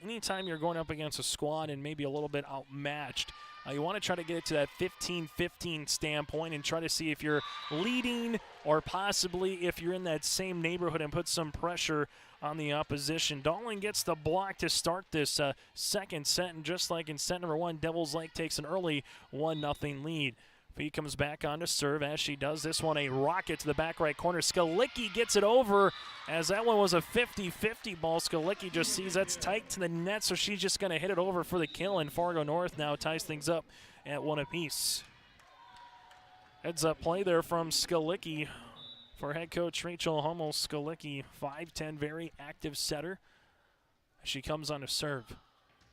anytime you're going up against a squad and maybe a little bit outmatched, you want to try to get it to that 15-15 standpoint and try to see if you're leading or possibly if you're in that same neighborhood and put some pressure on the opposition. Dolan gets the block to start this second set, and just like in set number 1, Devils Lake takes an early 1-0 lead. Fee comes back on to serve. As she does this one, a rocket to the back right corner. Skalicki gets it over, as that one was a 50-50 ball. Skalicki just sees that's tight to the net, so she's just going to hit it over for the kill, and Fargo North now ties things up at 1 apiece. Heads up play there from Skalicki for head coach Rachel Hummel. Skalicki, 5'10", very active setter. She comes on to serve.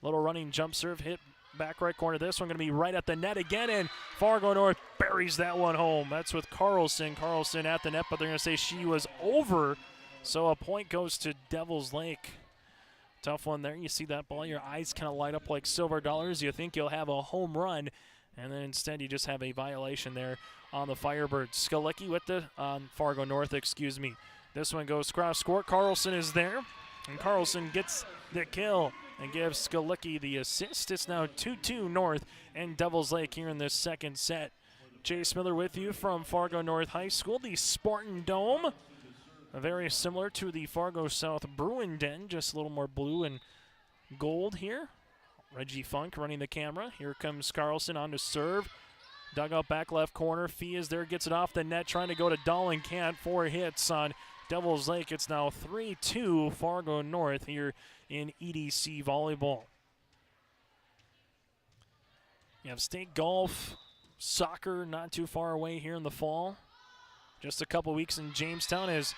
Little running jump serve hit back right corner. This one going to be right at the net again, and Fargo North buries that one home. That's with Carlson. Carlson at the net, but they're going to say she was over, so a point goes to Devils Lake. Tough one there. You see that ball, your eyes kind of light up like silver dollars. You think you'll have a home run, and then instead you just have a violation there on the Firebirds. Skalicki with the Fargo North, excuse me. This one goes cross court. Carlson is there, and Carlson gets the kill and gives Skalicki the assist. It's now 2-2 North and Devils Lake here in this second set. Chase Miller with you from Fargo North High School. The Spartan Dome, very similar to the Fargo South Bruin Den, just a little more blue and gold here. Reggie Funk running the camera. Here comes Carlson on to serve. Dugout back left corner. Fee is there, gets it off the net, trying to go to Dolan, can't. 4 hits on Devils Lake. It's now 3-2 Fargo North here in EDC Volleyball. You have state golf, soccer not too far away here in the fall. Just a couple weeks in Jamestown as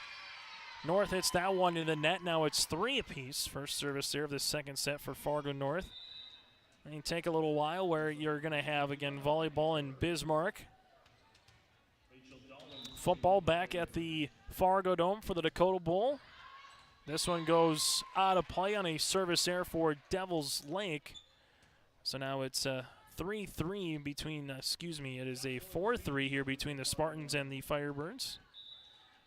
North hits that one in the net. Now it's 3 apiece. First service there of the second set for Fargo North. And you take a little while where you're going to have, again, volleyball in Bismarck. Football back at the Fargo Dome for the Dakota Bowl. This one goes out of play on a service there for Devils Lake. So now it's 3-3 between, it is a 4-3 here between the Spartans and the Firebirds.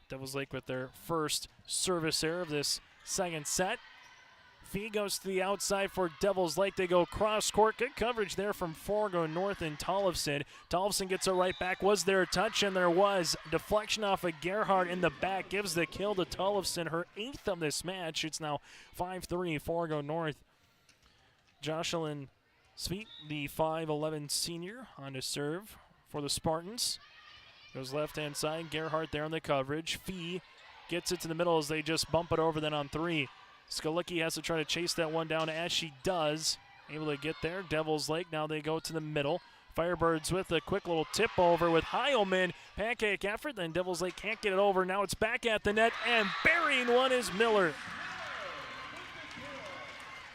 Devils Lake with their first service error of this second set. Fee goes to the outside for Devils Lake. They go cross court. Good coverage there from Fargo North and Tollefson. Tollefson gets a right back. Was there a touch? And there was. Deflection off of Gerhardt in the back gives the kill to Tollefson, her 8th of this match. It's now 5-3 Fargo North. Jocelyn Sweet, the 5'11 senior, on to serve for the Spartans. Goes left-hand side. Gerhardt there on the coverage. Fee gets it to the middle as they just bump it over then on 3. Skalicki has to try to chase that one down as she does. Able to get there. Devils Lake, now they go to the middle. Firebirds with a quick little tip over with Heilman. Pancake effort, then Devils Lake can't get it over. Now it's back at the net, and burying one is Miller.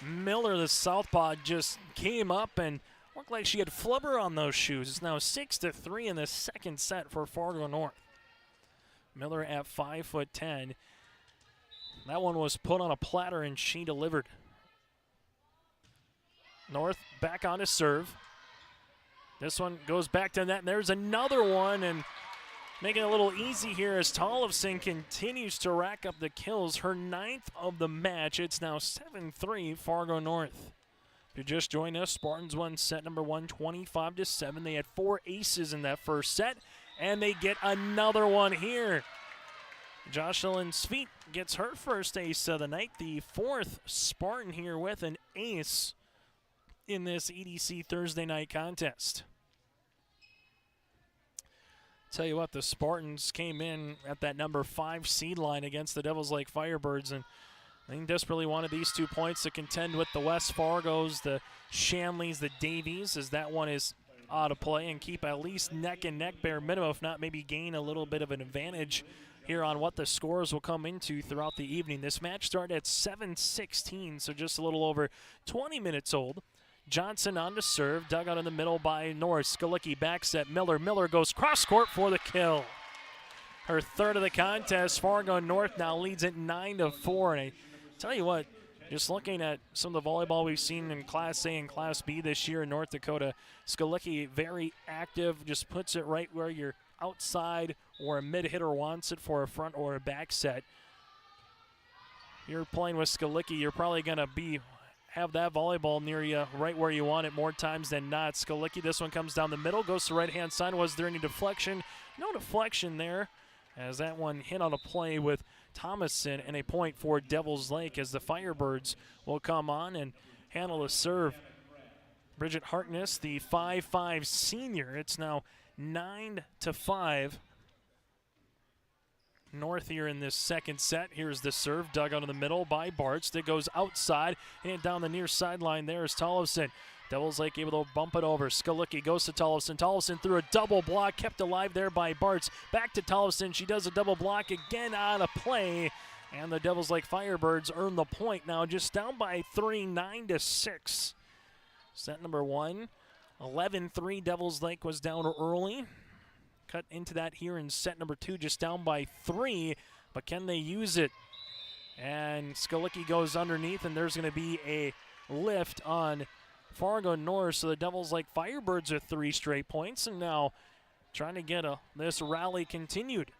Miller, the southpaw, just came up and looked like she had flubber on those shoes. It's now 6-3 in the second set for Fargo North. Miller at 5'10". That one was put on a platter and she delivered. North back on to serve. This one goes back to net, and there's another one, and making it a little easy here as Tollefson continues to rack up the kills. Her 9th of the match. It's now 7-3 Fargo North. If you just joined us, Spartans won set number 1, 25-7. They had 4 aces in that first set, and they get another one here. Jocelyn Sweet gets her first ace of the night, the 4th Spartan here with an ace in this EDC Thursday night contest. Tell you what, the Spartans came in at that number 5 seed line against the Devils Lake Firebirds, and they desperately wanted these 2 points to contend with the West Fargos, the Shanleys, the Davies, as that one is out of play, and keep at least neck and neck bare minimum, if not maybe gain a little bit of an advantage here on what the scores will come into throughout the evening. This match started at 7:16, so just a little over 20 minutes old. Johnson on to serve, dug out in the middle by North. Skalicki backs at Miller. Miller goes cross court for the kill. Her 3rd of the contest. Fargo North now leads it 9-4. And I tell you what, just looking at some of the volleyball we've seen in Class A and Class B this year in North Dakota, Skalicki very active, just puts it right where your outside or a mid-hitter wants it for a front or a back set. You're playing with Skalicki, you're probably going to have that volleyball near you right where you want it more times than not. Skalicki, this one comes down the middle, goes to right-hand side. Was there any deflection? No deflection there, as that one hit on a play with Thomason, and a point for Devils Lake as the Firebirds will come on and handle the serve. Bridget Harkness, the 5'5 senior. It's now 9-5. North here in this second set. Here's the serve, dug out in the middle by Bartz. That goes outside and down the near sideline. There is Tollefson. Devils Lake able to bump it over. Skalicki goes to Tollefson. Tollefson through a double block, kept alive there by Bartz. Back to Tollefson. She does a double block again out of play. And the Devils Lake Firebirds earn the point now, just down by 3, 9-6. Set number 1, 11-3. Devils Lake was down early. Cut into that here in set number 2, just down by 3. But can they use it? And Skalicki goes underneath, and there's going to be a lift on Fargo North. So the Devils Lake Firebirds are 3 straight points, and now trying to get this rally continued.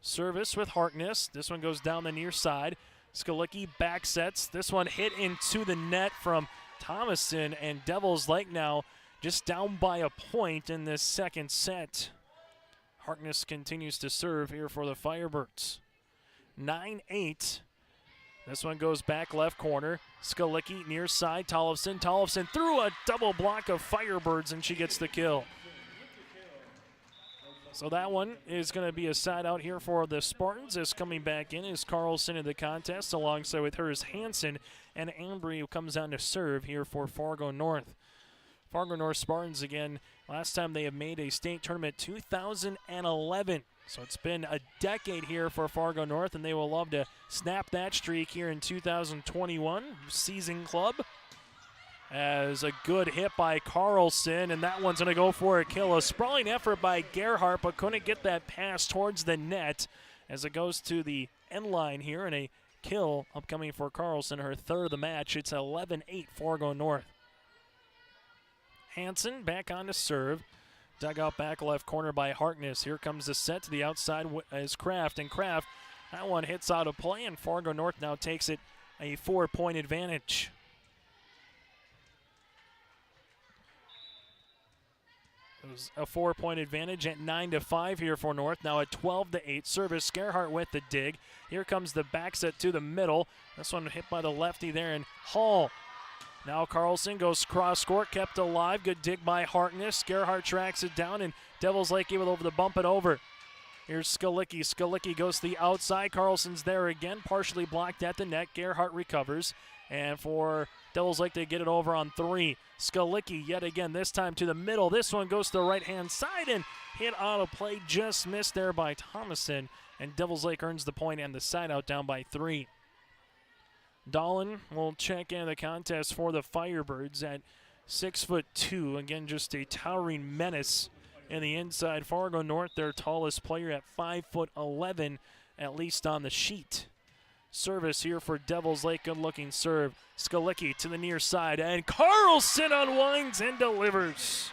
Service with Harkness. This one goes down the near side. Skalicki back sets. This one hit into the net from Thomason, and Devils Lake now just down by a point in this second set. Harkness continues to serve here for the Firebirds. 9-8. This one goes back left corner. Skalicki near side. Tollefson. Tollefson through a double block of Firebirds, and she gets the kill. So that one is going to be a side out here for the Spartans. As coming back in is Carlson in the contest, alongside with her is Hansen, and Ambry who comes down to serve here for Fargo North. Fargo North Spartans again, last time they have made a state tournament, 2011. So it's been a decade here for Fargo North, and they will love to snap that streak here in 2021. Season club. As a good hit by Carlson, and that one's going to go for a kill. A sprawling effort by Gerhardt, but couldn't get that pass towards the net as it goes to the end line here, and a kill upcoming for Carlson, her 3rd of the match. It's 11-8 Fargo North. Hansen back on to serve. Dug out back left corner by Harkness. Here comes the set to the outside is Kraft, and Kraft, that one hits out of play, and Fargo North now takes it a 4-point advantage. It was a 4-point advantage at 9-5 here for North. Now a 12-8 service. Gerhardt with the dig. Here comes the back set to the middle. This one hit by the lefty there, and Hall. Now Carlson goes cross court, kept alive. Good dig by Harkness. Gerhardt tracks it down, and Devils Lake able over to bump it over. Here's Skalicki. Skalicki goes to the outside. Carlson's there again, partially blocked at the net. Gerhardt recovers. And for Devils Lake, they get it over on 3. Skalicki yet again, this time to the middle. This one goes to the right-hand side and hit out of play. Just missed there by Thomason. And Devils Lake earns the point and the side out down by 3. Dolan will check in the contest for the Firebirds at 6'2". Again, just a towering menace in the inside. Fargo North, their tallest player at 5'11", at least on the sheet. Service here for Devils Lake, good looking serve. Skalicki to the near side, and Carlson unwinds and delivers.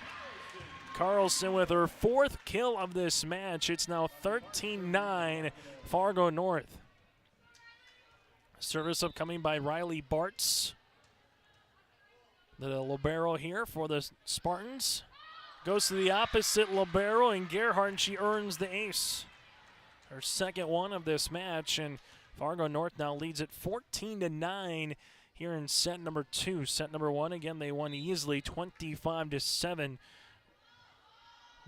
Carlson with her 4th kill of this match. It's now 13-9 Fargo North. Service upcoming by Riley Bartz. The libero here for the Spartans. Goes to the opposite libero, and Gerhardt, and she earns the ace. Her 2nd one of this match, and Fargo North now leads it 14-9 here in set number 2. Set number 1, again, they won easily 25-7.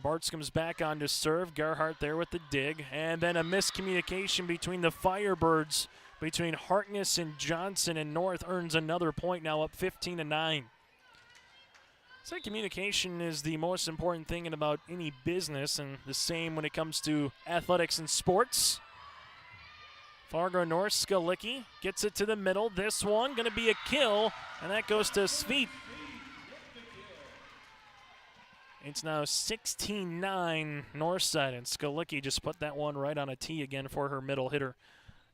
Bartz comes back on to serve. Gerhardt there with the dig, and then a miscommunication between the Firebirds, between Harkness and Johnson, and North earns another point, now up 15-9. So communication is the most important thing about any business, and the same when it comes to athletics and sports. Fargo North, Skalicki gets it to the middle. This one going to be a kill, and that goes to Sveit. It's now 16-9 Northside, and Skalicki just put that one right on a tee again for her middle hitter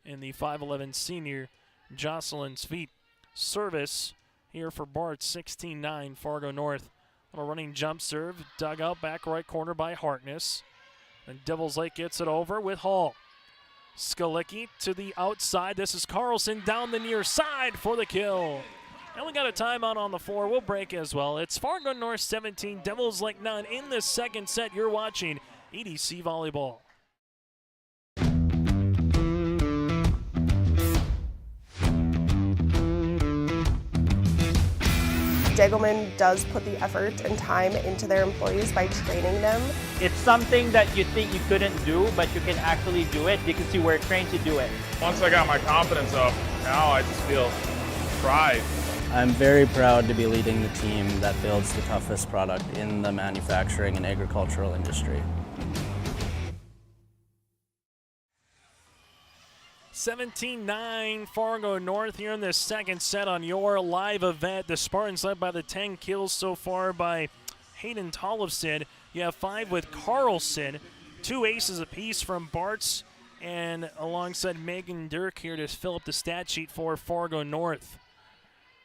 in the 5'11 senior, Jocelyn Sveit. Service here for Bart, 16-9 Fargo North. On a running jump serve, dug out back right corner by Harkness. And Devils Lake gets it over with Hall. Skalicki to the outside. This is Carlson down the near side for the kill. And we got a timeout on the floor. We'll break as well. It's Fargo North 17, Devils Lake 9 in the 2nd set. You're watching EDC Volleyball. Degelman does put the effort and time into their employees by training them. It's something that you think you couldn't do, but you can actually do it. You can see we're trained to do it. Once I got my confidence up, now I just feel pride. I'm very proud to be leading the team that builds the toughest product in the manufacturing and agricultural industry. 17-9 Fargo North here in the 2nd set on your live event. The Spartans led by the 10 kills so far by Hayden Tollefson. You have 5 with Carlson, 2 aces apiece from Bartz, and alongside Megan Dirk here to fill up the stat sheet for Fargo North.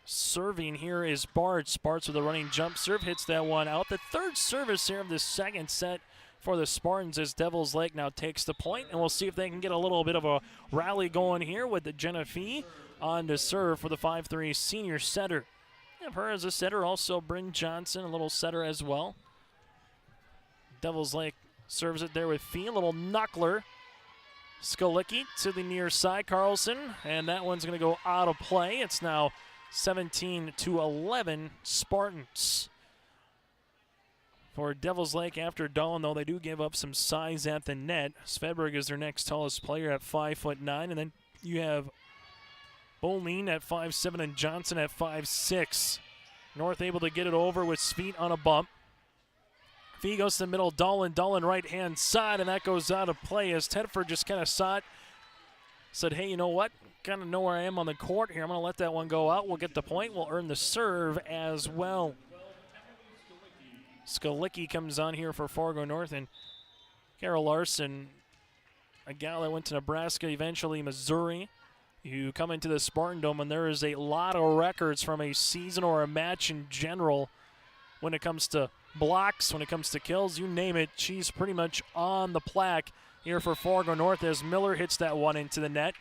Serving here is Bartz. Bartz with a running jump serve, hits that one out. The 3rd service here of the 2nd set for the Spartans as Devils Lake now takes the point, and we'll see if they can get a little bit of a rally going here with the Jenna Fee on to serve for the 5'3 senior setter. Have her as a setter, also Bryn Johnson, a little setter as well. Devils Lake serves it there with Fee, a little knuckler. Skalicki to the near side, Carlson, and that one's going to go out of play. It's now 17-11 Spartans. For Devils Lake, after Dawn, though, they do give up some size at the net. Svedberg is their next tallest player at 5'9", and then you have Boleen at 5'7", and Johnson at 5'6". North able to get it over with Sveit on a bump. Fee goes to the middle, Dolan right-hand side, and that goes out of play as Tedford just kind of saw it. Said, hey, you know what? Kind of know where I am on the court here. I'm going to let that one go out. We'll get the point. We'll earn the serve as well. Skalicki comes on here for Fargo North, and Carol Larson, a gal that went to Nebraska, eventually Missouri. You come into the Spartan Dome, and there is a lot of records from a season or a match in general when it comes to blocks, when it comes to kills, you name it, she's pretty much on the plaque here for Fargo North as Miller hits that one into the net.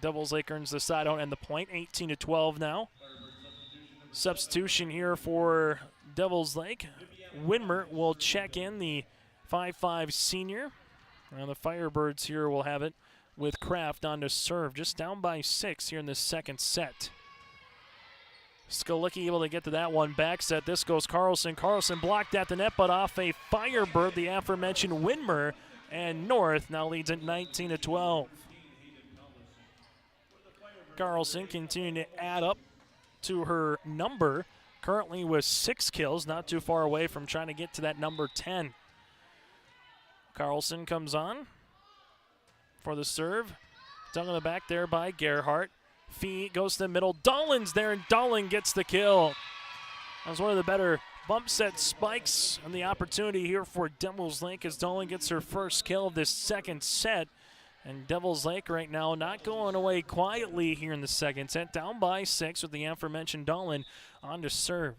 Devils Lake earns the side out and the point, 18-12 now. Substitution here for Devils Lake. Widmer will check in, the 5'5 senior. And the Firebirds here will have it with Kraft on to serve. Just down by 6 here in the second set. Skalicki able to get to that one. Back set. This goes Carlson. Carlson blocked at the net, but off a Firebird, the aforementioned Widmer. And North now leads at 19-12. Carlson continuing to add up to her number. Currently with 6 kills, not too far away from trying to get to that number 10. Carlson comes on for the serve. Dug on the back there by Gerhardt. Fee goes to the middle. Dahlin's there, and Dahlin gets the kill. That was one of the better bump set spikes, and the opportunity here for Devils Lake as Dahlin gets her first kill of this second set. And Devils Lake right now not going away quietly here in the second set. Down by 6 with the aforementioned Dahlin on to serve.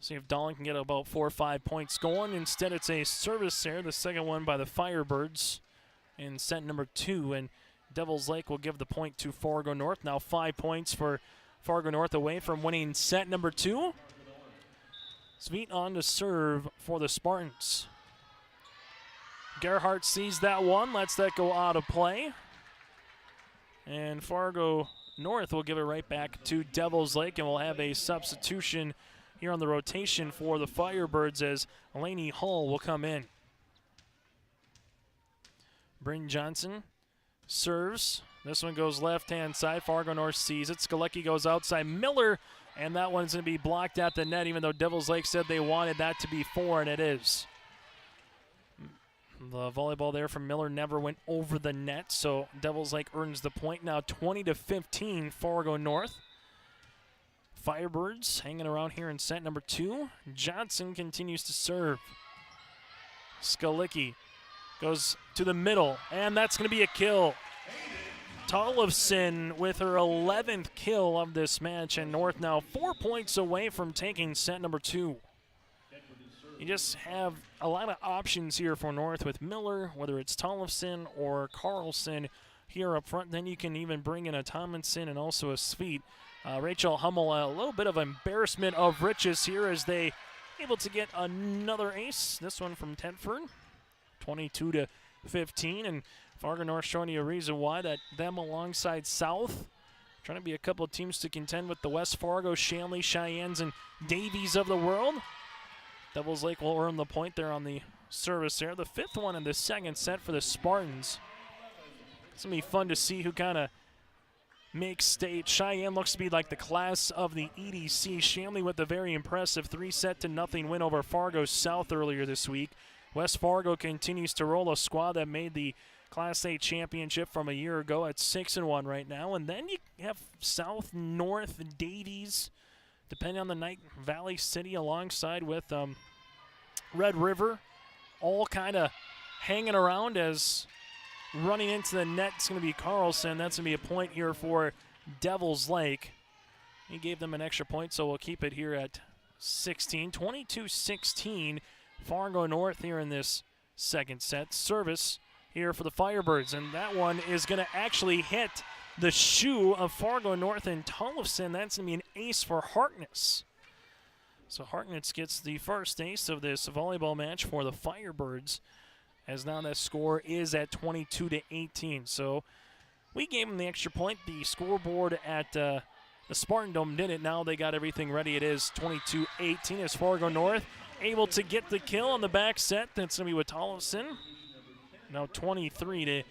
See if Dahlin can get about 4 or 5 points going. Instead, it's a service there, the second one by the Firebirds in set number 2. And Devils Lake will give the point to Fargo North. Now 5 points for Fargo North away from winning set number 2. Sweet on to serve for the Spartans. Gerhardt sees that one, lets that go out of play. And Fargo North will give it right back to Devils Lake, and we'll have a substitution here on the rotation for the Firebirds as Lainey Hull will come in. Bryn Johnson serves. This one goes left-hand side. Fargo North sees it. Skalecki goes outside. Miller, and that one's going to be blocked at the net, even though Devils Lake said they wanted that to be 4, and it is. The volleyball there from Miller never went over the net, so Devils Lake earns the point. Now 20-15, Fargo North. Firebirds hanging around here in set number 2. Johnson continues to serve. Skalicki goes to the middle, and that's going to be a kill. Tollefson with her 11th kill of this match, and North now 4 points away from taking set number 2. You just have a lot of options here for North with Miller, whether it's Tollefson or Carlson here up front. Then you can even bring in a Tomlinson and also a Sweet. Rachel Hummel, a little bit of embarrassment of riches here as they able to get another ace. This one from Tedford, 22-15. And Fargo North showing you a reason why that them alongside South. Trying to be a couple of teams to contend with the West Fargo, Shanley, Cheyennes, and Davies of the world. Devils Lake will earn the point there on the service there. The 5th one in the second set for the Spartans. It's going to be fun to see who kind of makes state. Cheyenne looks to be like the class of the EDC. Shanley with a very impressive 3-0 win over Fargo South earlier this week. West Fargo continues to roll, a squad that made the Class A championship from a year ago at 6-1 right now. And then you have South, North, Davies, depending on the night, Valley City alongside with Red River, all kind of hanging around as running into the net. It's going to be Carlson. That's going to be a point here for Devils Lake. He gave them an extra point, so we'll keep it here at 16. 22-16, Fargo North here in this second set. Service here for the Firebirds, and that one is going to actually hit the shoe of Fargo North and Tollefson. That's going to be an ace for Harkness. So Harkness gets the first ace of this volleyball match for the Firebirds, as now that score is at 22-18. So we gave them the extra point. The scoreboard at the Spartan Dome did it. Now they got everything ready. It is 22-18 as Fargo North able to get the kill on the back set. That's going to be with Tollefson. Now 23-18.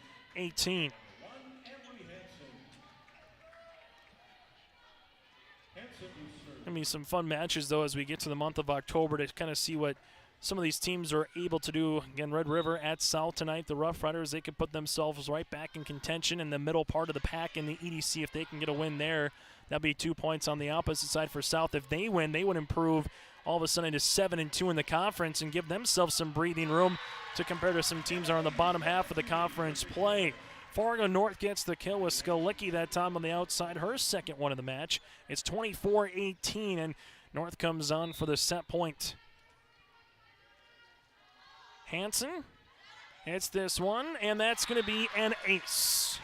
Going to be some fun matches, though, as we get to the month of October to kind of see what some of these teams are able to do. Again, Red River at South tonight. The Rough Riders, they could put themselves right back in contention in the middle part of the pack in the EDC. If they can get a win there, that'll be 2 points on the opposite side for South. If they win, they would improve all of a sudden to 7-2 in the conference and give themselves some breathing room to compare to some teams that are on the bottom half of the conference play. Fargo North gets the kill with Skalicki that time on the outside, her second one of the match. It's 24-18, and North comes on for the set point. Hansen hits this one, and that's going to be an ace.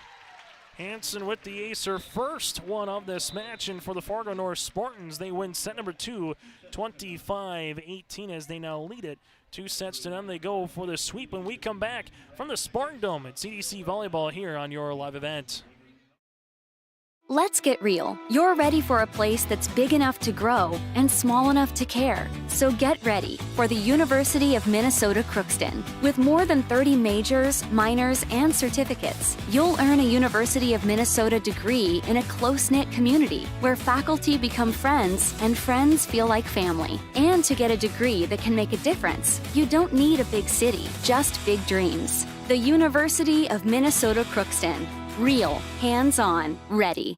Hansen with the ace, her first one of this match, and for the Fargo North Spartans, they win set number 2, 25-18, as they now lead it 2 sets to none. They go for the sweep when we come back from the Spartan Dome at EDC Volleyball here on your live event. Let's get real. You're ready for a place that's big enough to grow and small enough to care. So get ready for the University of Minnesota Crookston. With more than 30 majors, minors, and certificates, you'll earn a University of Minnesota degree in a close-knit community where faculty become friends and friends feel like family. And to get a degree that can make a difference, you don't need a big city, just big dreams. The University of Minnesota Crookston. Real, hands-on, ready.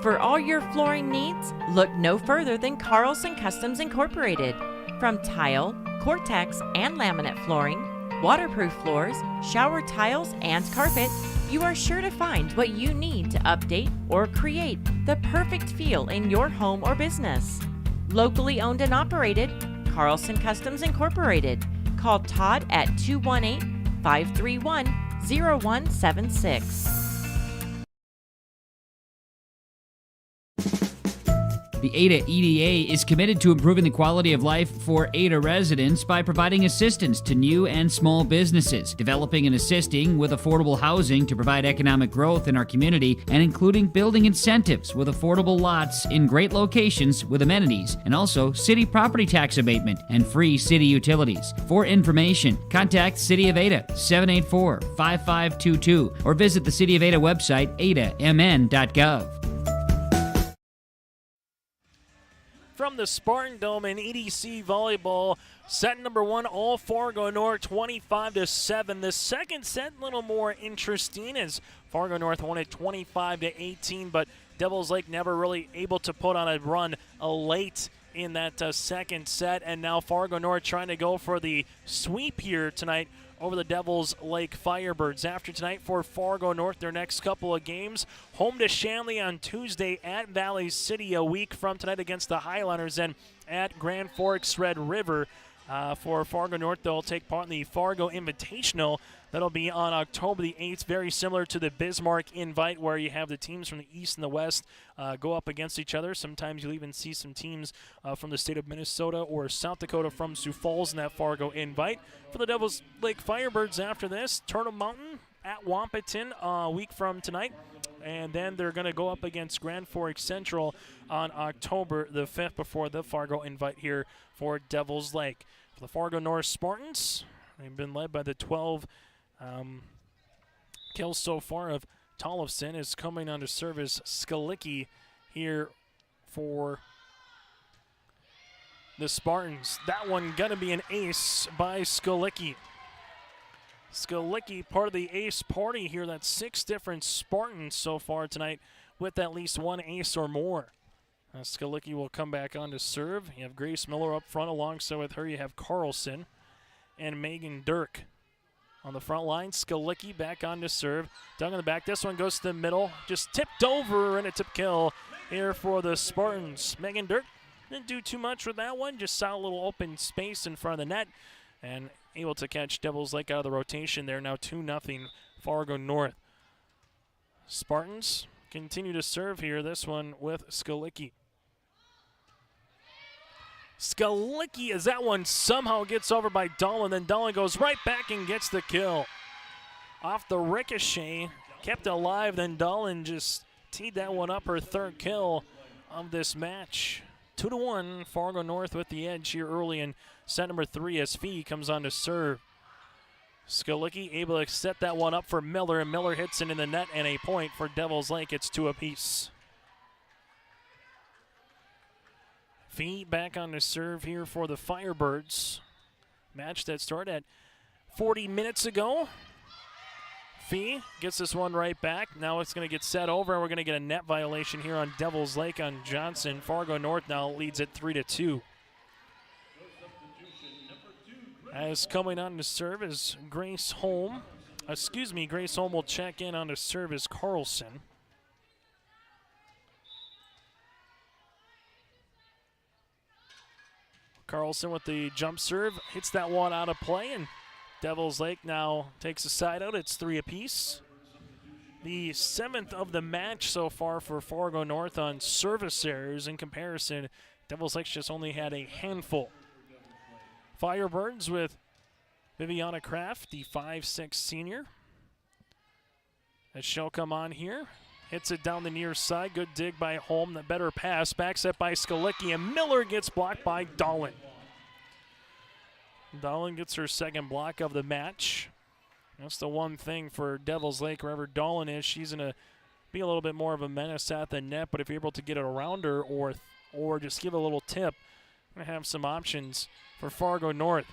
For all your flooring needs, look no further than Carlson Customs Incorporated. From tile, Cortex, and laminate flooring, waterproof floors, shower tiles, and carpet, you are sure to find what you need to update or create the perfect feel in your home or business. Locally owned and operated, Carlson Customs Incorporated. Call Todd at 218-531-0176. The Ada EDA is committed to improving the quality of life for Ada residents by providing assistance to new and small businesses, developing and assisting with affordable housing to provide economic growth in our community, and including building incentives with affordable lots in great locations with amenities, and also city property tax abatement and free city utilities. For information, contact City of Ada 784-5522 or visit the City of Ada website adamn.gov. From the Spartan Dome in EDC Volleyball, set number 1, all Fargo North, 25-7. The second set, a little more interesting as Fargo North won it 25-18, but Devils Lake never really able to put on a run late in that second set, and now Fargo North trying to go for the sweep here tonight over the Devils Lake Firebirds. After tonight for Fargo North, their next couple of games, home to Shanley on Tuesday, at Valley City a week from tonight against the Highlanders, and at Grand Forks Red River. For Fargo North, they'll take part in the Fargo Invitational. That'll be on October the 8th, very similar to the Bismarck Invite, where you have the teams from the East and the West go up against each other. Sometimes you'll even see some teams from the state of Minnesota or South Dakota from Sioux Falls in that Fargo Invite. For the Devils Lake Firebirds after this, Turtle Mountain at Wampaton a week from tonight. And then they're going to go up against Grand Forks Central on October the 5th before the Fargo Invite here for Devils Lake. For the Fargo North Spartans, they've been led by the 12 kills so far of Tollefson, is coming on to serve as Skalicki here for the Spartans. That one going to be an ace by Skalicki. Skalicki, part of the ace party here. That's 6 different Spartans so far tonight with at least one ace or more. Skalicki will come back on to serve. You have Grace Miller up front. Alongside with her, you have Carlson and Megan Dirk. On the front line, Skalicki back on to serve. Down in the back, this one goes to the middle. Just tipped over and a tip kill here for the Spartans. Megan Dirk didn't do too much with that one. Just saw a little open space in front of the net and able to catch Devils Lake out of the rotation there. Now 2-0 Fargo North. Spartans continue to serve here. This one with Skalicki. Skalicki, as that one somehow gets over by Dolan, then Dolan goes right back and gets the kill. Off the ricochet, kept it alive, then Dolan just teed that one up, her third kill of this match. 2-1, Fargo North with the edge here early in set number 3 as Fee comes on to serve. Skalicki able to set that one up for Miller, and Miller hits it in the net, and a point for Devils Lake. It's 2 apiece. Fee back on the serve here for the Firebirds. Match that started at 40 minutes ago. Fee gets this one right back. Now it's going to get set over, and we're going to get a net violation here on Devils Lake on Johnson. Fargo North now leads it 3-2. As coming on to serve is Grace Holm. Grace Holm will check in on the serve is Carlson. Carlson with the jump serve, hits that one out of play, and Devils Lake now takes a side out. It's 3 apiece. The 7th of the match so far for Fargo North on service errors. In comparison, Devils Lake just only had a handful. Firebirds with Viviana Kraft, the 5'6" senior. As she'll come on here. Hits it down the near side. Good dig by Holm. The better pass. Back set by Skalicki, and Miller gets blocked by Dolan. Dolan gets her second block of the match. That's the one thing for Devils Lake. Wherever Dolan is, she's going to be a little bit more of a menace at the net, but if you're able to get it around her or just give a little tip, going to have some options for Fargo North.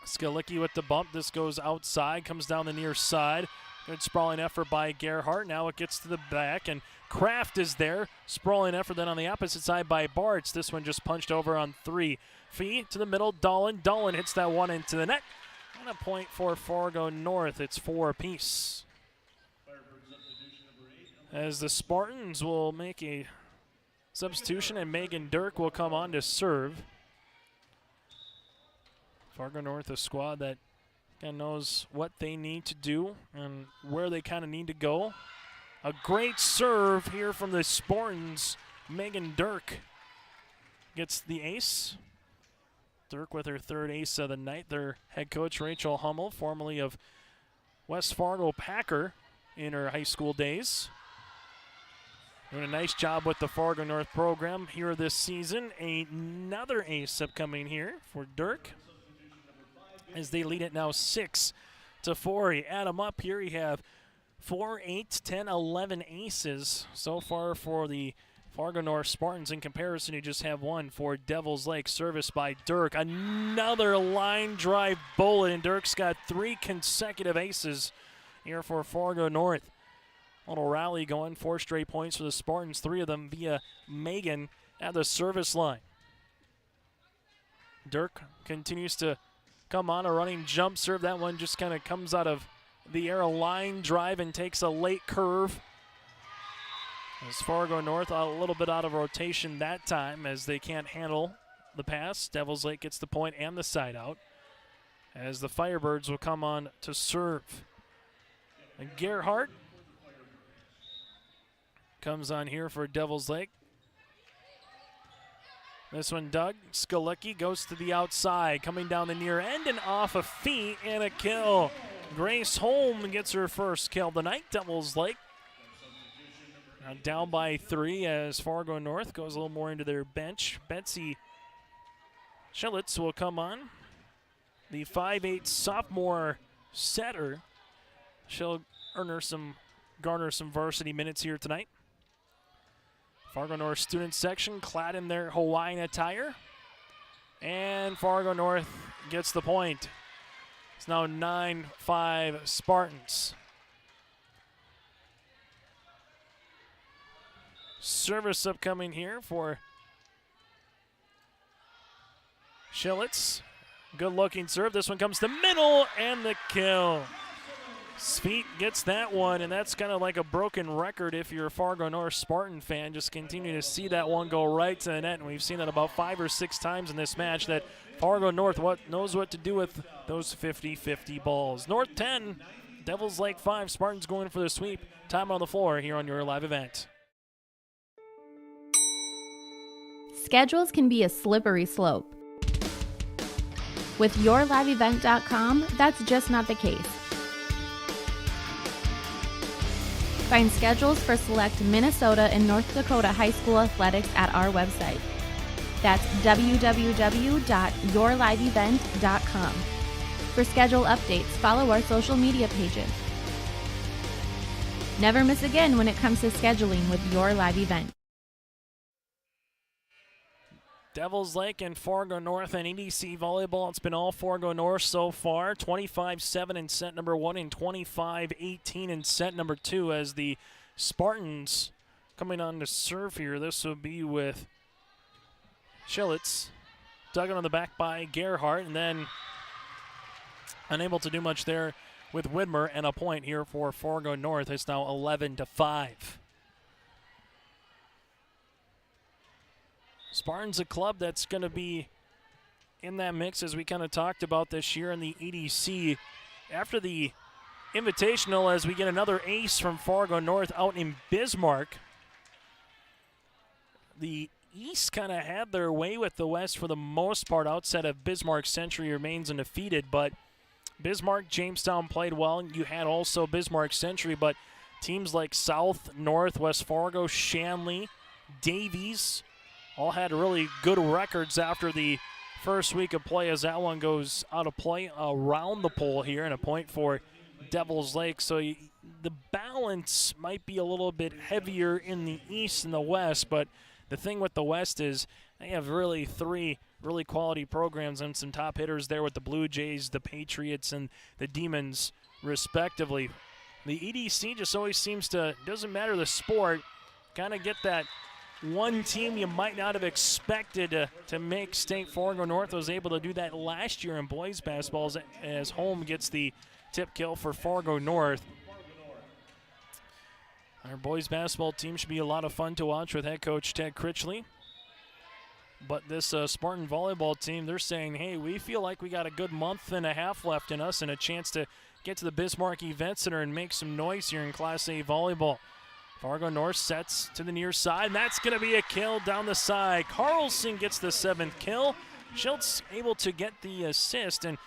Skalicki with the bump. This goes outside, comes down the near side. Good sprawling effort by Gerhardt. Now it gets to the back, and Kraft is there. Sprawling effort then on the opposite side by Bartz. This one just punched over on 3. Fee to the middle. Dolan hits that one into the net. And a point for Fargo North. It's 4 apiece. As the Spartans will make a substitution, and Megan Dirk will come on to serve. Fargo North, a squad that kind of knows what they need to do and where they kind of need to go. A great serve here from the Spartans. Megan Dirk gets the ace. Dirk with her 3rd ace of the night. Their head coach, Rachel Hummel, formerly of West Fargo Packer in her high school days. Doing a nice job with the Fargo North program here this season. Another ace upcoming here for Dirk, as they lead it now 6-4. You add them up here, you have 4, 8, 10, 11 aces so far for the Fargo North Spartans. In comparison, you just have 1 for Devils Lake, service by Dirk. Another line drive bullet, and Dirk's got 3 consecutive aces here for Fargo North. Little rally going, 4 straight points for the Spartans, 3 of them via Megan at the service line. Dirk continues to come on a running jump serve. That one just kind of comes out of the air, a line drive, and takes a late curve. As Fargo North a little bit out of rotation that time, as they can't handle the pass. Devils Lake gets the point and the side out, as the Firebirds will come on to serve. And Gerhardt comes on here for Devils Lake. This one, Doug Skalicki goes to the outside, coming down the near end and off a feet, and a kill. Grace Holm gets her first kill of the night. Devils Lake now down by 3 as Fargo North goes a little more into their bench. Betsy Schillitz will come on, the 5'8" sophomore setter. She'll garner some varsity minutes here tonight. Fargo North student section clad in their Hawaiian attire. And Fargo North gets the point. It's now 9-5 Spartans. Service upcoming here for Schillitz. Good looking serve. This one comes to middle, and the kill. Sweet gets that one, and that's kind of like a broken record if you're a Fargo North Spartan fan. Just continue to see that one go right to the net, and we've seen that about 5 or 6 times in this match, that Fargo North knows what to do with those 50-50 balls. North 10, Devils Lake 5, Spartans going for the sweep. Time on the floor here on your live event. Schedules can be a slippery slope. With YourLiveEvent.com, that's just not the case. Find schedules for select Minnesota and North Dakota high school athletics at our website. That's www.yourliveevent.com. For schedule updates, follow our social media pages. Never miss again when it comes to scheduling with Your Live Event. Devils Lake and Fargo North and EDC Volleyball. It's been all Fargo North so far. 25-7 in set number 1 and 25-18 in set number 2 as the Spartans coming on to serve here. This will be with Schillitz. Dug on the back by Gerhardt, and then unable to do much there with Widmer, and a point here for Fargo North. It's now 11-5. Spartans, a club that's going to be in that mix, as we kind of talked about this year in the EDC. After the Invitational, as we get another ace from Fargo North out in Bismarck. The East kind of had their way with the West for the most part. Outside of Bismarck, Century remains undefeated, but Bismarck, Jamestown played well. You had also Bismarck, Century, but teams like South, North, West Fargo, Shanley, Davies all had really good records after the first week of play, as that one goes out of play around the pole here, and a point for Devils Lake. So the balance might be a little bit heavier in the East and the West, but the thing with the West is they have really three really quality programs and some top hitters there with the Blue Jays, the Patriots, and the Demons, respectively. The EDC just always seems to, doesn't matter the sport, kind of get that one team you might not have expected to make state. Fargo North was able to do that last year in boys basketball as home gets the tip kill for Fargo North. Our boys basketball team should be a lot of fun to watch with head coach Ted Critchley. But this Spartan volleyball team, they're saying, hey, we feel like we got a good month and a half left in us and a chance to get to the Bismarck Event Center and make some noise here in Class A volleyball. Fargo North sets to the near side, and that's going to be a kill down the side. Carlson gets the 7th kill. Schultz able to get the assist, and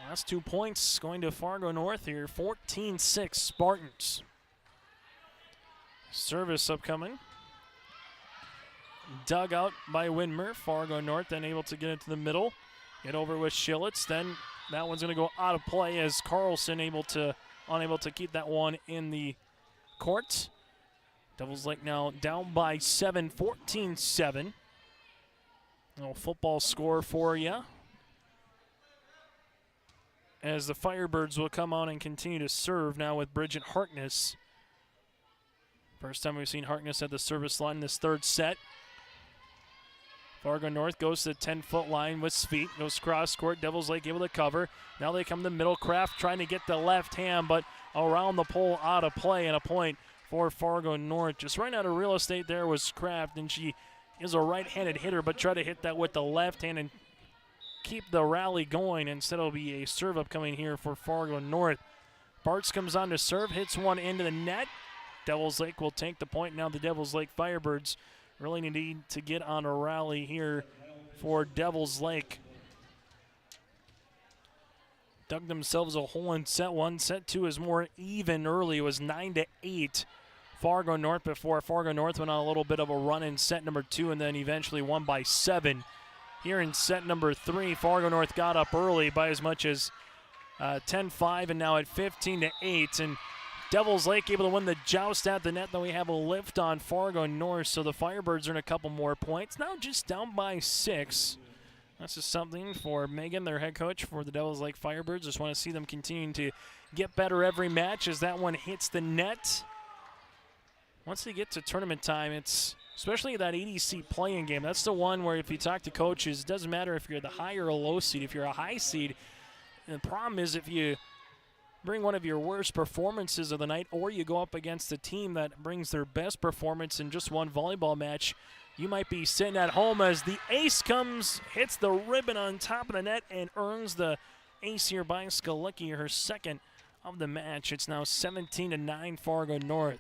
last 2 points going to Fargo North here, 14-6 Spartans. Service upcoming. Dug out by Widmer. Fargo North then able to get into the middle. Get over with Schillitz. Then that one's going to go out of play as Carlson unable to keep that one in the court. Devils Lake now down by 7, 14-7. A little football score for you, as the Firebirds will come on and continue to serve now with Bridget Harkness. First time we've seen Harkness at the service line in this third set. Fargo North goes to the 10-foot line with Sveet. Goes cross court. Devils Lake able to cover. Now they come to middle. Kraft trying to get the left hand, but around the pole, out of play, and a point for Fargo North. Just right out of real estate there was Kraft, and she is a right-handed hitter, but try to hit that with the left hand and keep the rally going. Instead, it'll be a serve upcoming here for Fargo North. Bartz comes on to serve, hits one into the net. Devils Lake will take the point. Now the Devils Lake Firebirds really need to get on a rally here for Devils Lake. Dug themselves a hole in set 1. Set 2 is more even early. It was 9-8 Fargo North before Fargo North went on a little bit of a run in set number 2 and then eventually won by 7. Here in set number 3, Fargo North got up early by as much as 10-5 and now at 15-8. And Devils Lake able to win the joust at the net. Then we have a lift on Fargo North, so the Firebirds earn a couple more points. Now just down by 6. That's just something for Megan, their head coach for the Devils Lake Firebirds. Just want to see them continuing to get better every match as that one hits the net. Once they get to tournament time, it's especially that EDC playing game. That's the one where if you talk to coaches, it doesn't matter if you're the high or a low seed. If you're a high seed, the problem is if you bring one of your worst performances of the night or you go up against a team that brings their best performance in just one volleyball match, you might be sitting at home as the ace comes, hits the ribbon on top of the net, and earns the ace here by Skalicki, her second of the match. It's now 17-9 Fargo North.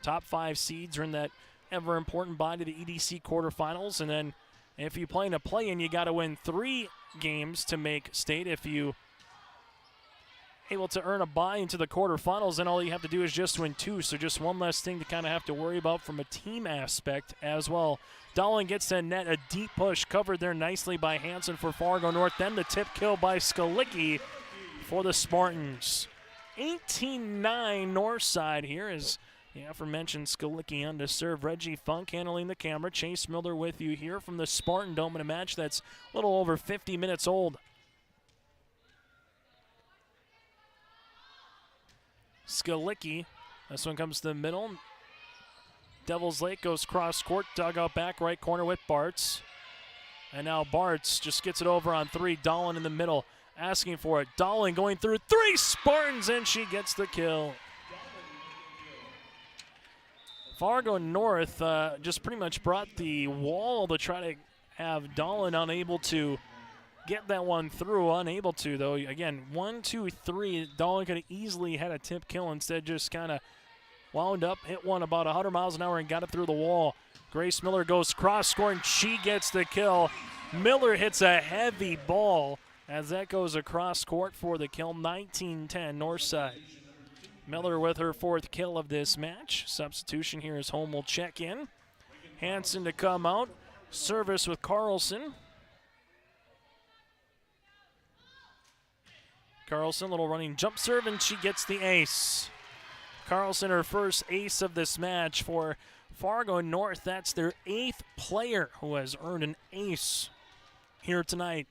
Top 5 seeds are in that ever-important body, the EDC quarterfinals, and then if you play in a play-in, you got to win 3 games to make state. If you able to earn a bye into the quarterfinals, then all you have to do is just win 2. So just one less thing to kind of have to worry about from a team aspect as well. Dowling gets to net, a deep push covered there nicely by Hansen for Fargo North. Then the tip kill by Skalicki for the Spartans. 18-9 north side here as The aforementioned Skalicki on to serve. Reggie Funk handling the camera. Chase Miller with you here from the Spartan Dome in a match that's a little over 50 minutes old. Skalicki, this one comes to the middle. Devil's Lake goes cross court, dugout back right corner with Bartz. And now Bartz just gets it over on three. Dolan in the middle, asking for it. Dolan going through three Spartans, and she gets the kill. Fargo North just pretty much brought the wall to try to have Dolan unable to get that one through. Unable to, though. Again, 1, 2, 3. Dolan could have easily had a tip kill. Instead, just kind of wound up, hit one about 100 miles an hour and got it through the wall. Grace Miller goes cross-score, and she gets the kill. Miller hits a heavy ball as that goes across court for the kill. 19-10 Northside. Miller with her 4th kill of this match. Substitution here as home will check in. Hansen to come out. Service with Carlson. Carlson, little running jump serve, and she gets the ace. Carlson, her first ace of this match for Fargo North. That's their 8th player who has earned an ace here tonight.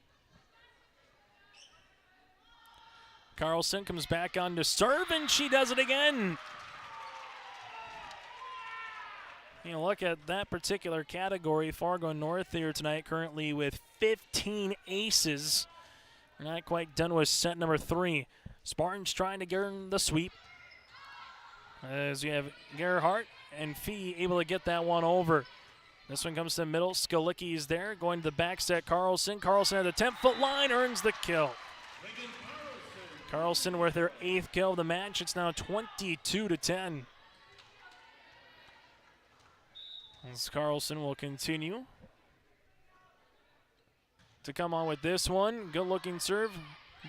Carlson comes back on to serve, and she does it again. You know, look at that particular category. Fargo North here tonight currently with 15 aces. They're not quite done with set number 3. Spartans trying to get the sweep. As you have Gerhardt and Fee able to get that one over. This one comes to the middle. Skalicki is there, going to the back set. Carlson. Carlson at the 10-foot line earns the kill. Carlson with her 8th kill of the match. It's now 22-10. As Carlson will continue to come on with this one. Good looking serve.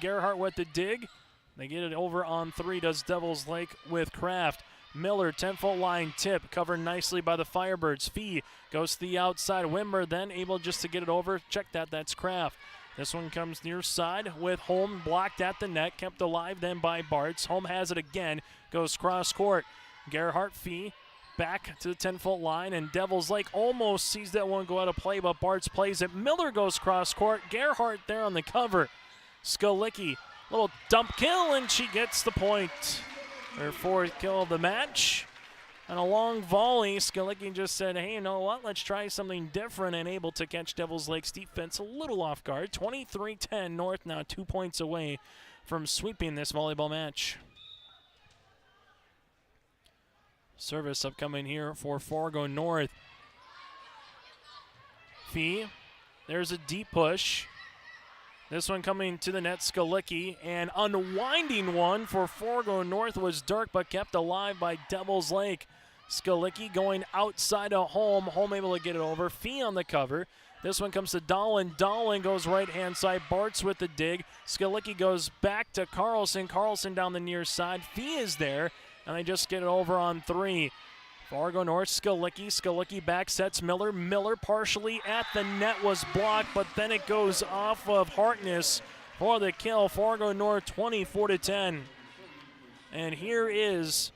Gerhardt with the dig. They get it over on 3, does Devil's Lake with Kraft. Miller, 10-foot line tip, covered nicely by the Firebirds. Fee goes to the outside. Wimmer then able just to get it over. Check that, that's Kraft. This one comes near side with Holm blocked at the net, kept alive then by Bartz. Holm has it again, goes cross court. Gerhardt, Fee back to the 10-foot line, and Devil's Lake almost sees that one go out of play, but Bartz plays it. Miller goes cross court. Gerhardt there on the cover. Skalicki, little dump kill, and she gets the point. Her 4th kill of the match. And a long volley. Skalicki just said, hey, you know what? Let's try something different, and able to catch Devil's Lake's defense a little off guard. 23-10 North, now 2 points away from sweeping this volleyball match. Service upcoming here for Fargo North. Fee, there's a deep push. This one coming to the net, Skalicki, and unwinding one for Fargo North was Dirk, but kept alive by Devil's Lake. Skalicki going outside of Holm. Holm able to get it over. Fee on the cover. This one comes to Dolan. Dolan goes right-hand side. Bartz with the dig. Skalicki goes back to Carlson. Carlson down the near side. Fee is there, and they just get it over on 3. Fargo North, Skalicki. Skalicki back sets Miller. Miller partially at the net was blocked, but then it goes off of Harkness for the kill. Fargo North 24-10. And here is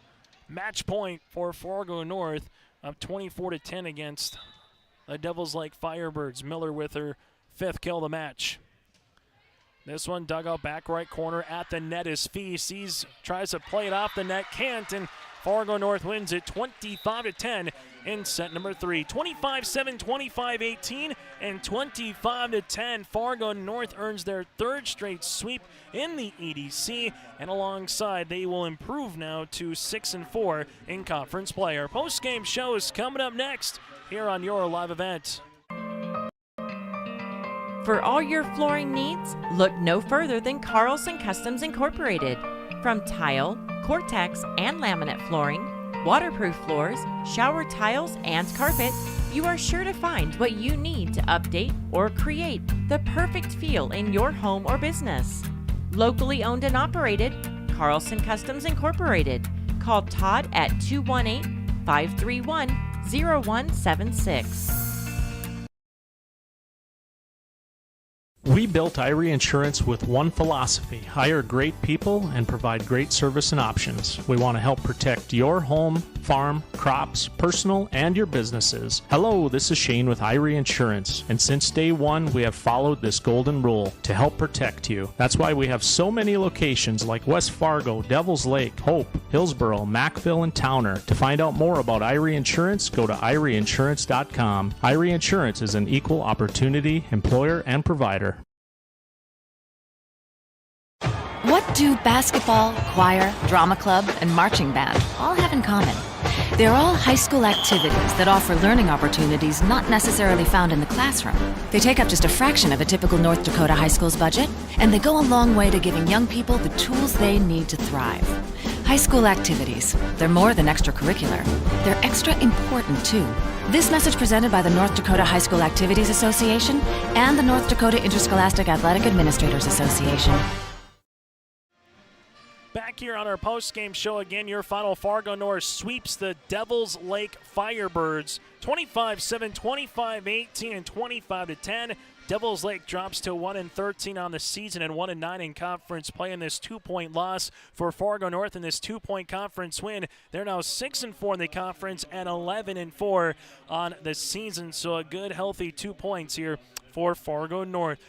match point for Fargo North of 24-10 against the Devil's Lake Firebirds. Miller with her 5th kill of the match. This one dugout back right corner at the net is Fee. Tries to play it off the net, can't, and Fargo North wins it 25-10 in set number 3. 25-7, 25-18, and 25-10. Fargo North earns their 3rd straight sweep in the EDC, and alongside they will improve now to 6-4 in conference play. Our post-game show is coming up next here on your live event. For all your flooring needs, look no further than Carlson Customs Incorporated. From tile, Cortex, and laminate flooring, waterproof floors, shower tiles, and carpet, you are sure to find what you need to update or create the perfect feel in your home or business. Locally owned and operated, Carlson Customs Incorporated. Call Todd at 218-531-0176. We built Irie Insurance with one philosophy: hire great people and provide great service and options. We want to help protect your home, farm, crops, personal, and your businesses. Hello, this is Shane with Irie Insurance, and since day one, we have followed this golden rule to help protect you. That's why we have so many locations like West Fargo, Devils Lake, Hope, Hillsboro, Mackville, and Towner. To find out more about Irie Insurance, go to IrieInsurance.com. Irie Insurance is an equal opportunity employer and provider. What do basketball, choir, drama club, and marching band all have in common? They're all high school activities that offer learning opportunities not necessarily found in the classroom. They take up just a fraction of a typical North Dakota high school's budget, and they go a long way to giving young people the tools they need to thrive. High school activities, they're more than extracurricular. They're extra important, too. This message presented by the North Dakota High School Activities Association and the North Dakota Interscholastic Athletic Administrators Association. Back here on our post-game show again, your final: Fargo North sweeps the Devils Lake Firebirds 25-7, 25-18, and 25-10. Devils Lake drops to 1-13 on the season and 1-9 in conference play in this 2-point loss for Fargo North in this 2-point conference win. They're now 6-4 in the conference and 11-4 on the season. So a good, healthy 2 points here for Fargo North.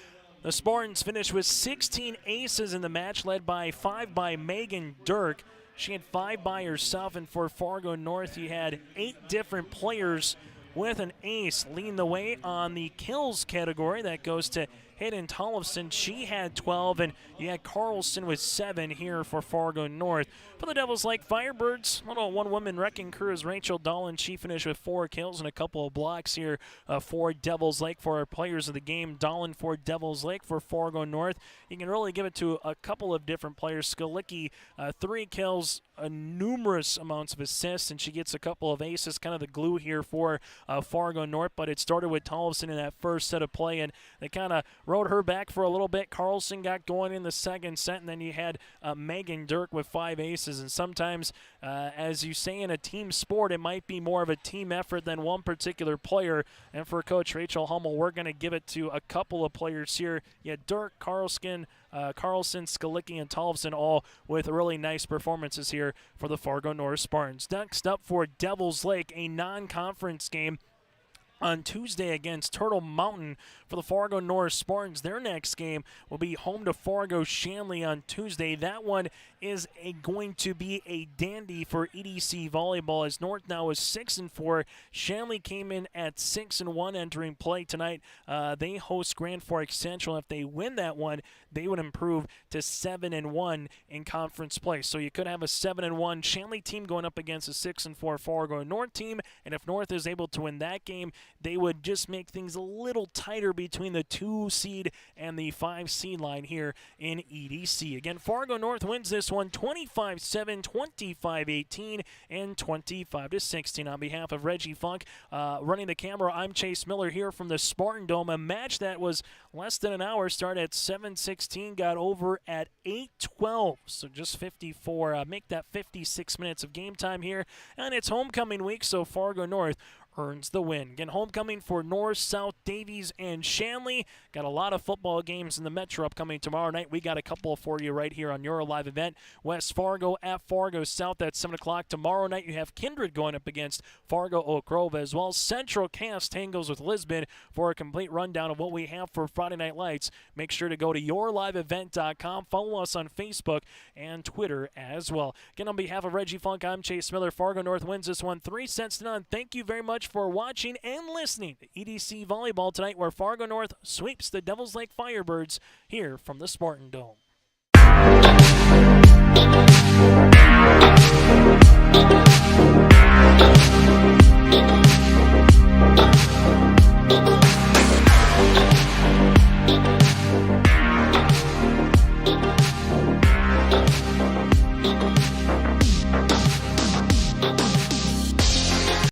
The Spartans finished with 16 aces in the match, led by 5 by Megan Dirk. She had 5 by herself, and for Fargo North, you had 8 different players with an ace. Leading the way on the kills category, that goes to Hayden Tollefson. She had 12, and you had Carlson with 7 here for Fargo North. For the Devils Lake Firebirds, little one-woman wrecking crew is Rachel Dolan. She finished with 4 kills and a couple of blocks here for Devils Lake. For our players of the game, Dolan for Devils Lake. For Fargo North, you can really give it to a couple of different players. Skalicki, 3 kills, numerous amounts of assists, and she gets a couple of aces, kind of the glue here for Fargo North. But it started with Tollefson in that first set of play, and they kind of rode her back for a little bit. Carlson got going in the second set, and then you had Megan Dirk with 5 aces. And sometimes, as you say in a team sport, it might be more of a team effort than one particular player. And for Coach Rachel Hummel, we're going to give it to a couple of players here. You had Dirk, Carlson, Skalicki, and Tollefson, all with really nice performances here for the Fargo North Spartans. Next up for Devils Lake, a non-conference game on Tuesday against Turtle Mountain. For the Fargo North Spartans, their next game will be home to Fargo Shanley on Tuesday. That one is going to be a dandy for EDC Volleyball, as North now is 6-4. Shanley came in at 6-1 entering play tonight. They host Grand Forks Central. If they win that one, they would improve to 7-1 in conference play. So you could have a 7-1 Shanley team going up against a 6-4 Fargo North team, and if North is able to win that game, they would just make things a little tighter between the 2 seed and the 5 seed line here in EDC. Again, Fargo North wins this one 25-7, 25-18, and 25-16. On behalf of Reggie Funk, running the camera, I'm Chase Miller here from the Spartan Dome. A match that was less than an hour, started at 7:16, got over at 8:12. So just 54, make that 56 minutes of game time here. And it's homecoming week, so Fargo North earns the win. Again, homecoming for North, South, Davies, and Shanley. Got a lot of football games in the Metro upcoming tomorrow night. We got a couple for you right here on your live event. West Fargo at Fargo South at 7 o'clock. Tomorrow night you have Kindred going up against Fargo Oak Grove, as well. Central Cass tangles with Lisbon. For a complete rundown of what we have for Friday Night Lights, make sure to go to yourliveevent.com. Follow us on Facebook and Twitter as well. Again, on behalf of Reggie Funk, I'm Chase Miller. Fargo North wins this one 3-0. Thank you very much for watching and listening to EDC Volleyball tonight, where Fargo North sweeps the Devils Lake Firebirds here from the Spartan Dome.